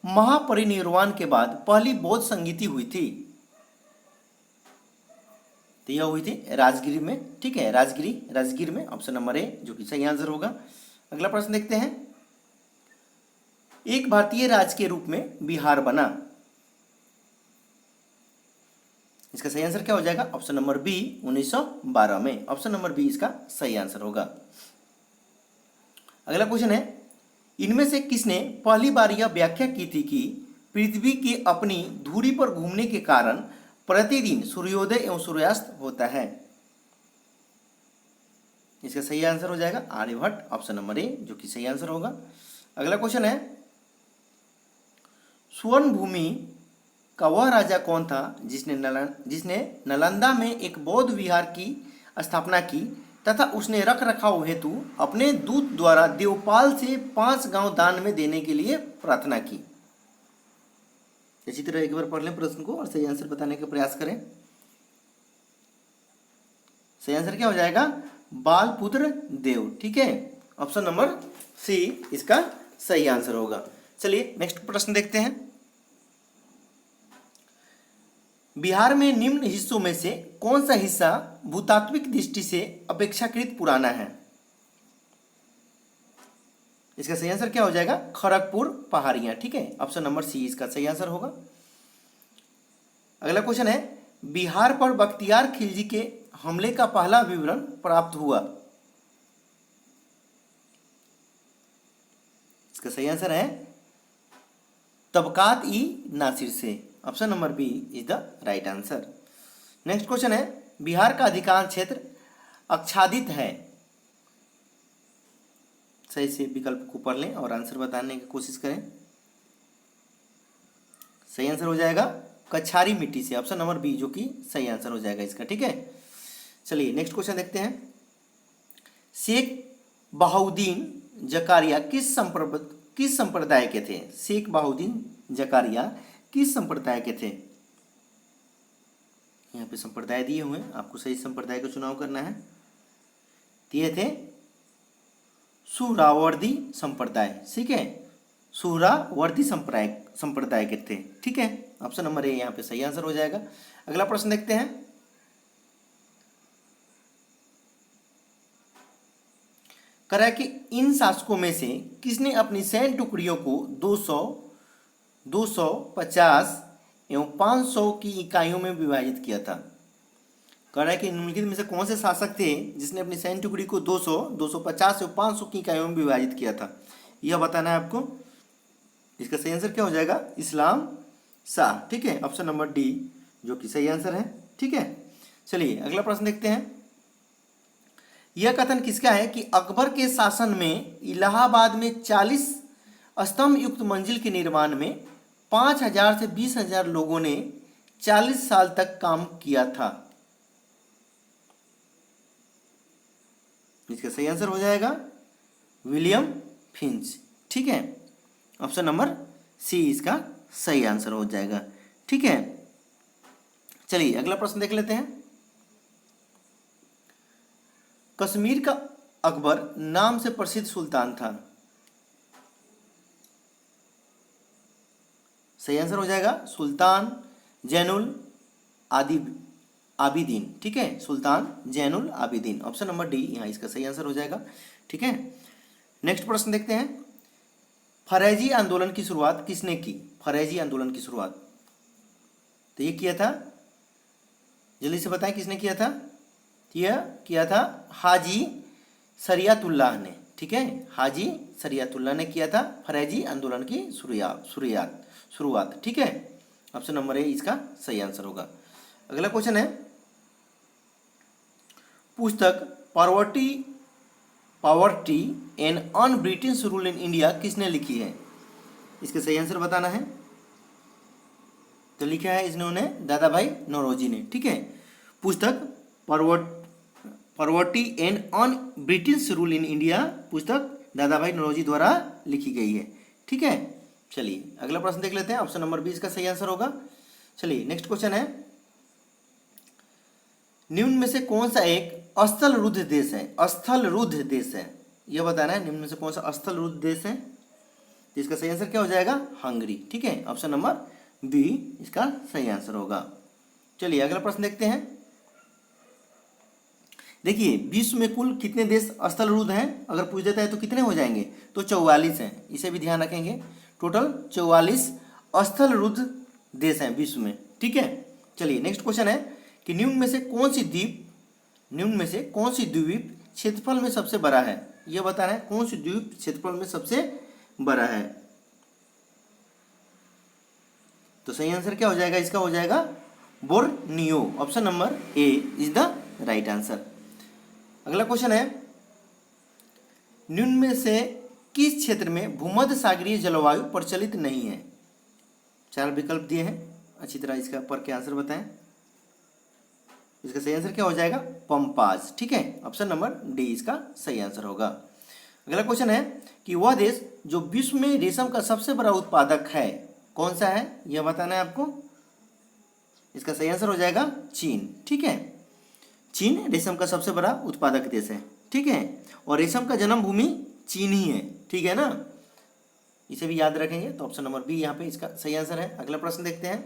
महापरिनिर्वाण के बाद पहली बौद्ध संगीति हुई थी, तो यह हुई थी राजगिरी में, ठीक है, राजगीर में, ऑप्शन नंबर ए जो कि सही आंसर होगा। अगला प्रश्न देखते हैं, एक भारतीय राज्य के रूप में बिहार बना, इसका सही आंसर क्या हो जाएगा? ऑप्शन नंबर बी 1912 में, ऑप्शन नंबर बी इसका सही आंसर होगा। अगला क्वेश्चन है, इनमें से किसने पहली बार यह व्याख्या की थी कि पृथ्वी की अपनी धुरी पर घूमने के कारण प्रतिदिन सूर्योदय एवं सूर्यास्त होता है, इसका सही आंसर हो जाएगा आर्यभट्ट, ऑप्शन नंबर ए जो कि सही आंसर होगा। अगला क्वेश्चन है, स्वर्ण भूमि का वह राजा कौन था जिसने नालंदा में एक बौद्ध विहार की स्थापना की तथा उसने रख रखाव हेतु अपने दूत द्वारा देवपाल से 5 गांव दान में देने के लिए प्रार्थना की। इसी तरह एक बार पढ़ लें प्रश्न को और सही आंसर बताने का प्रयास करें। सही आंसर क्या हो जाएगा? बालपुत्र देव, ठीक है, ऑप्शन नंबर सी इसका सही आंसर होगा। चलिए नेक्स्ट प्रश्न देखते हैं, बिहार में निम्न हिस्सों में से कौन सा हिस्सा भूतात्विक दृष्टि से अपेक्षाकृत पुराना है? इसका सही आंसर क्या हो जाएगा? खड़गपुर पहाड़ियां, ठीक है, ऑप्शन नंबर सी इसका सही आंसर होगा। अगला क्वेश्चन है, बिहार पर बख्तियार खिलजी के हमले का पहला विवरण प्राप्त हुआ, इसका सही आंसर है तबकात ई नासिर से, option number B is the right answer. Next question है, बिहार का अधिकांश क्षेत्र आच्छादित है, सही से विकल्प को पढ़ लें और आंसर बताने की कोशिश करें। सही आंसर हो जाएगा कछारी मिट्टी से, ऑप्शन नंबर बी जो कि सही आंसर हो जाएगा इसका, ठीक है। चलिए नेक्स्ट क्वेश्चन देखते हैं, शेख बहाउद्दीन जकारिया किस संप्रदाय के थे? शेख बहाउद्दीन जकारिया किस संप्रदाय के थे? यहाँ पे संप्रदाय दिए हुए हैं, आपको सही संप्रदाय का चुनाव करना है। ये थे सुहरावर्दी संप्रदाय, ठीक है, सुहरावर्दी संप्रदाय के थे, ठीक है, ऑप्शन नंबर ए यहाँ पे सही आंसर हो जाएगा। अगला प्रश्न देखते हैं, करा कि इन शासकों में से किसने अपनी सैन्य टुकड़ियों को 200, 250 एवं 500 की इकाइयों में विभाजित किया था? कह रहा है कि निम्नलिखित में से कौन से शासक थे जिसने अपनी सैन्य टुकड़ी को 200, 250 एवं 500 की इकाइयों में विभाजित किया था, यह बताना है आपको। इसका सही आंसर क्या हो जाएगा? इस्लाम शाह, ठीक है, ऑप्शन नंबर डी जो कि सही आंसर है, ठीक है। चलिए अगला प्रश्न देखते हैं, यह कथन किसका है कि अकबर के शासन में इलाहाबाद में 40 स्तंभ युक्त मंजिल के निर्माण में 5,000 से 20,000 लोगों ने 40 साल तक काम किया था? इसका सही आंसर हो जाएगा विलियम फिंच, ठीक है, ऑप्शन नंबर सी इसका सही आंसर हो जाएगा, ठीक है। चलिए अगला प्रश्न देख लेते हैं, कश्मीर का अकबर नाम से प्रसिद्ध सुल्तान था? सही आंसर हो जाएगा सुल्तान जैनुल आबिदीन, ठीक है, Sultan Zainul Abidin, option number D यहाँ इसका सही आंसर हो जाएगा, ठीक है। नेक्स्ट प्रश्न देखते हैं, फरेजी आंदोलन की शुरुआत किसने की? फरेजी आंदोलन की शुरुआत तो ये किया था, जल्दी से बताएं किसने किया था? यह किया था हाजी शरियतुल्लाह ने, ठीक है, हाजी शरियतुल्लाह ने किया था फरेजी आंदोलन की शुरुआत, ठीक है, ऑप्शन नंबर ए इसका सही आंसर होगा। अगला क्वेश्चन है, पुस्तक poverty and un British rule in India किसने लिखी है? इसका सही आंसर बताना है। तो लिखा है इन्होंने दादा भाई नौरोजी ने, ठीक है, पुस्तक poverty and un British rule in India पुस्तक दादा भाई नौरोजी द्वारा लिखी गई है, ठीक है। चलिए अगला प्रश्न देख लेते हैं, ऑप्शन नंबर बी इसका सही आंसर होगा। चलिए नेक्स्ट क्वेश्चन है, निम्न में से कौन सा एक स्थल रुद्ध देश है, स्थल रुद्ध देश है, यह बताना है निम्न में से कौन सा स्थल रुद्ध देश है। तो इसका सही आंसर क्या हो जाएगा? हंगरी। ठीक है, ऑप्शन नंबर बी इसका सही आंसर होगा। चलिए अगला प्रश्न देखते हैं। देखिए विश्व में कुल कितने देश स्थल रुद्ध हैं, अगर पूछ देता है तो कितने हो जाएंगे? तो 44 हैं, इसे भी ध्यान रखेंगे। टोटल 44 स्थल रुद्ध देश हैं विश्व में। ठीक है, चलिए नेक्स्ट क्वेश्चन है कि निम्न में से कौन सी द्वीप क्षेत्रफल में सबसे बड़ा है? यह बताना है कौन सी द्वीप क्षेत्रफल में सबसे बड़ा है। तो सही आंसर क्या हो जाएगा? इसका हो जाएगा Borneo. Option number A is the right answer. अगला क्वेश्चन है निम्न में से किस क्षेत्र में भूमध्य सागरीय जलवायु प्रचलित नहीं है? 4 विकल्प दिए हैं, अच्छी तरह इसका पढ़ के आंसर बताएं। इसका सही आंसर क्या हो जाएगा? पंपाज। ठीक है, ऑप्शन नंबर डी इसका सही आंसर होगा। अगला क्वेश्चन है कि वह देश जो विश्व में रेशम का सबसे बड़ा उत्पादक है कौन सा है? यह बताना है आपको। इसका सही आंसर हो जाएगा चीन। ठीक है, चीन रेशम का सबसे बड़ा उत्पादक देश है। ठीक है, और रेशम का जन्मभूमि चीन ही है। ठीक है ना, इसे भी याद रखेंगे। तो ऑप्शन नंबर बी यहाँ पे इसका सही आंसर है। अगला प्रश्न देखते हैं।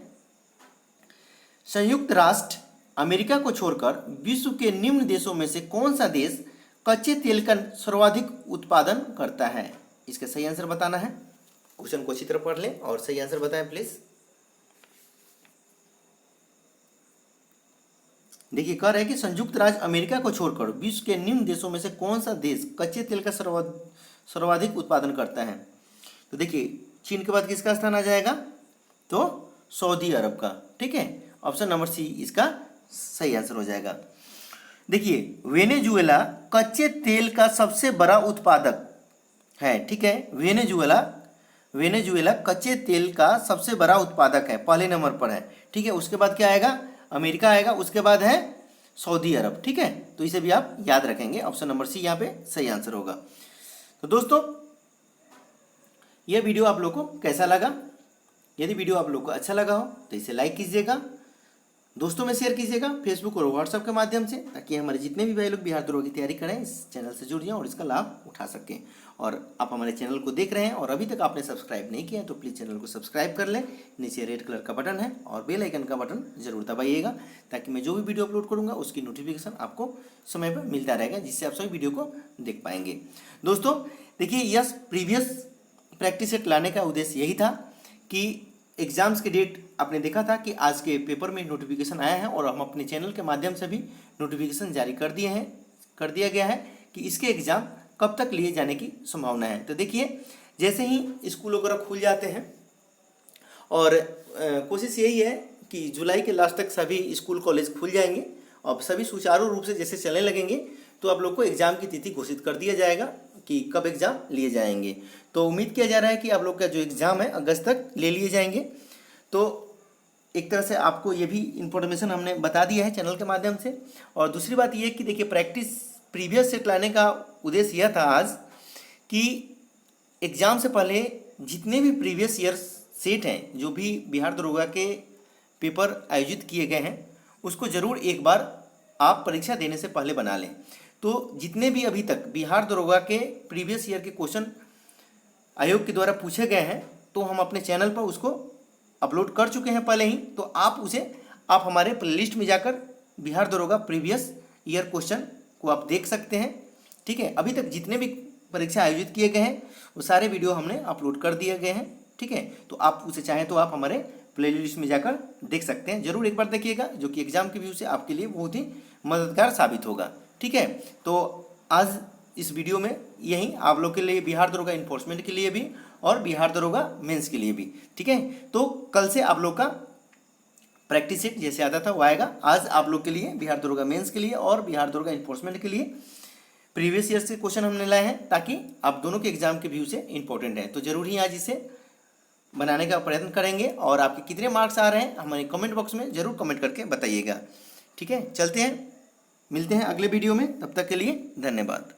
संयुक्त राष्ट्र अमेरिका को छोड़कर विश्व के निम्न देशों में से कौन सा देश कच्चे तेल का सर्वाधिक उत्पादन करता है? इसका सही आंसर बताना है। क्वेश्चन को अच्छी तरह पढ़ लें और सही आंसर बताएं प्लीज। देखिए कह रहे हैं कि संयुक्त राज्य अमेरिका को छोड़कर विश्व के निम्न देशों में से कौन सा देश कच्चे तेल का सर्वाधिक उत्पादन करता है? तो देखिए चीन के बाद किसका स्थान आ जाएगा? तो सऊदी अरब का। ठीक है, ऑप्शन नंबर सी इसका सही आंसर हो जाएगा। देखिए वेनेजुएला कच्चे तेल का सबसे बड़ा उत्पादक है। ठीक है, वेनेजुएला कच्चे तेल का सबसे बड़ा उत्पादक है, पहले नंबर पर है। ठीक है, उसके बाद क्या आएगा? अमेरिका आएगा, उसके बाद है सऊदी अरब। ठीक है, तो इसे भी आप याद रखेंगे। ऑप्शन नंबर सी यहाँ पे सही आंसर होगा। तो दोस्तों यह वीडियो आप लोग को कैसा लगा? यदि वीडियो आप लोग को अच्छा लगा हो तो इसे लाइक कीजिएगा, दोस्तों में शेयर कीजिएगा फेसबुक और व्हाट्सएप के माध्यम से, ताकि हमारे जितने भी भाई लोग बिहार दरोगा की तैयारी करें इस चैनल से जुड़ जाएं और इसका लाभ उठा सकें। और आप हमारे चैनल को देख रहे हैं और अभी तक आपने सब्सक्राइब नहीं किया है तो प्लीज़ चैनल को सब्सक्राइब कर लें। नीचे रेड कलर का बटन है और बेल आइकन का बटन जरूर दबाइएगा, ताकि मैं जो भी वीडियो अपलोड करूँगा उसकी नोटिफिकेशन आपको समय पर मिलता रहेगा, जिससे आप सभी वीडियो को देख पाएंगे। दोस्तों देखिए यस प्रीवियस प्रैक्टिस सेट लाने का उद्देश्य यही था कि एग्जाम्स के डेट आपने देखा था कि आज के पेपर में नोटिफिकेशन आया है और हम अपने चैनल के माध्यम से भी नोटिफिकेशन जारी कर दिया गया है कि इसके एग्ज़ाम कब तक लिए जाने की संभावना है। तो देखिए जैसे ही स्कूल वगैरह खुल जाते हैं और कोशिश यही है कि जुलाई के लास्ट तक सभी स्कूल कॉलेज खुल जाएंगे और सभी सुचारू रूप से जैसे चलने लगेंगे तो आप लोग को एग्ज़ाम की तिथि घोषित कर दिया जाएगा कि कब एग्ज़ाम लिए जाएंगे। तो उम्मीद किया जा रहा है कि आप लोग का जो एग्ज़ाम है अगस्त तक ले लिए जाएंगे। तो एक तरह से आपको ये भी इन्फॉर्मेशन हमने बता दिया है चैनल के माध्यम से। और दूसरी बात ये कि देखिए प्रैक्टिस प्रीवियस सेट लाने का उद्देश्य यह था आज कि एग्ज़ाम से पहले जितने भी प्रीवियस ईयर सेट हैं, जो भी बिहार दरोगा के पेपर आयोजित किए गए हैं, उसको ज़रूर एक बार आप परीक्षा देने से पहले बना लें। तो जितने भी अभी तक बिहार दरोगा के प्रीवियस ईयर के क्वेश्चन आयोग के द्वारा पूछे गए हैं तो हम अपने चैनल पर उसको अपलोड कर चुके हैं पहले ही। तो आप हमारे प्लेलिस्ट में जाकर बिहार दरोगा प्रीवियस ईयर क्वेश्चन को आप देख सकते हैं। ठीक है, अभी तक जितने भी परीक्षा आयोजित किए गए हैं वो सारे वीडियो हमने अपलोड कर दिए गए हैं। ठीक है, तो आप उसे चाहें तो आप हमारे प्लेलिस्ट में जाकर देख सकते हैं। जरूर एक बार देखिएगा, जो कि एग्जाम के व्यू से आपके लिए बहुत ही मददगार साबित होगा। ठीक है, तो आज इस वीडियो में यही आप लोग के लिए बिहार दरोगा इन्फोर्समेंट के लिए भी और बिहार दरोगा मेंस के लिए भी। ठीक है, तो कल से आप लोग का प्रैक्टिस सेट जैसे आता था वो आएगा। आज आप लोग के लिए बिहार दरोगा मेंस के लिए और बिहार दरोगा इन्फोर्समेंट के लिए प्रीवियस ईयर से क्वेश्चन हमने लाए हैं, ताकि आप दोनों के एग्जाम के व्यू से इंपॉर्टेंट है। तो जरूर ही आज इसे बनाने का प्रयत्न करेंगे और आपके कितने मार्क्स आ रहे हैं हमारे कमेंट बॉक्स में जरूर कमेंट करके बताइएगा। ठीक है, चलते हैं, मिलते हैं अगले वीडियो में, तब तक के लिए धन्यवाद।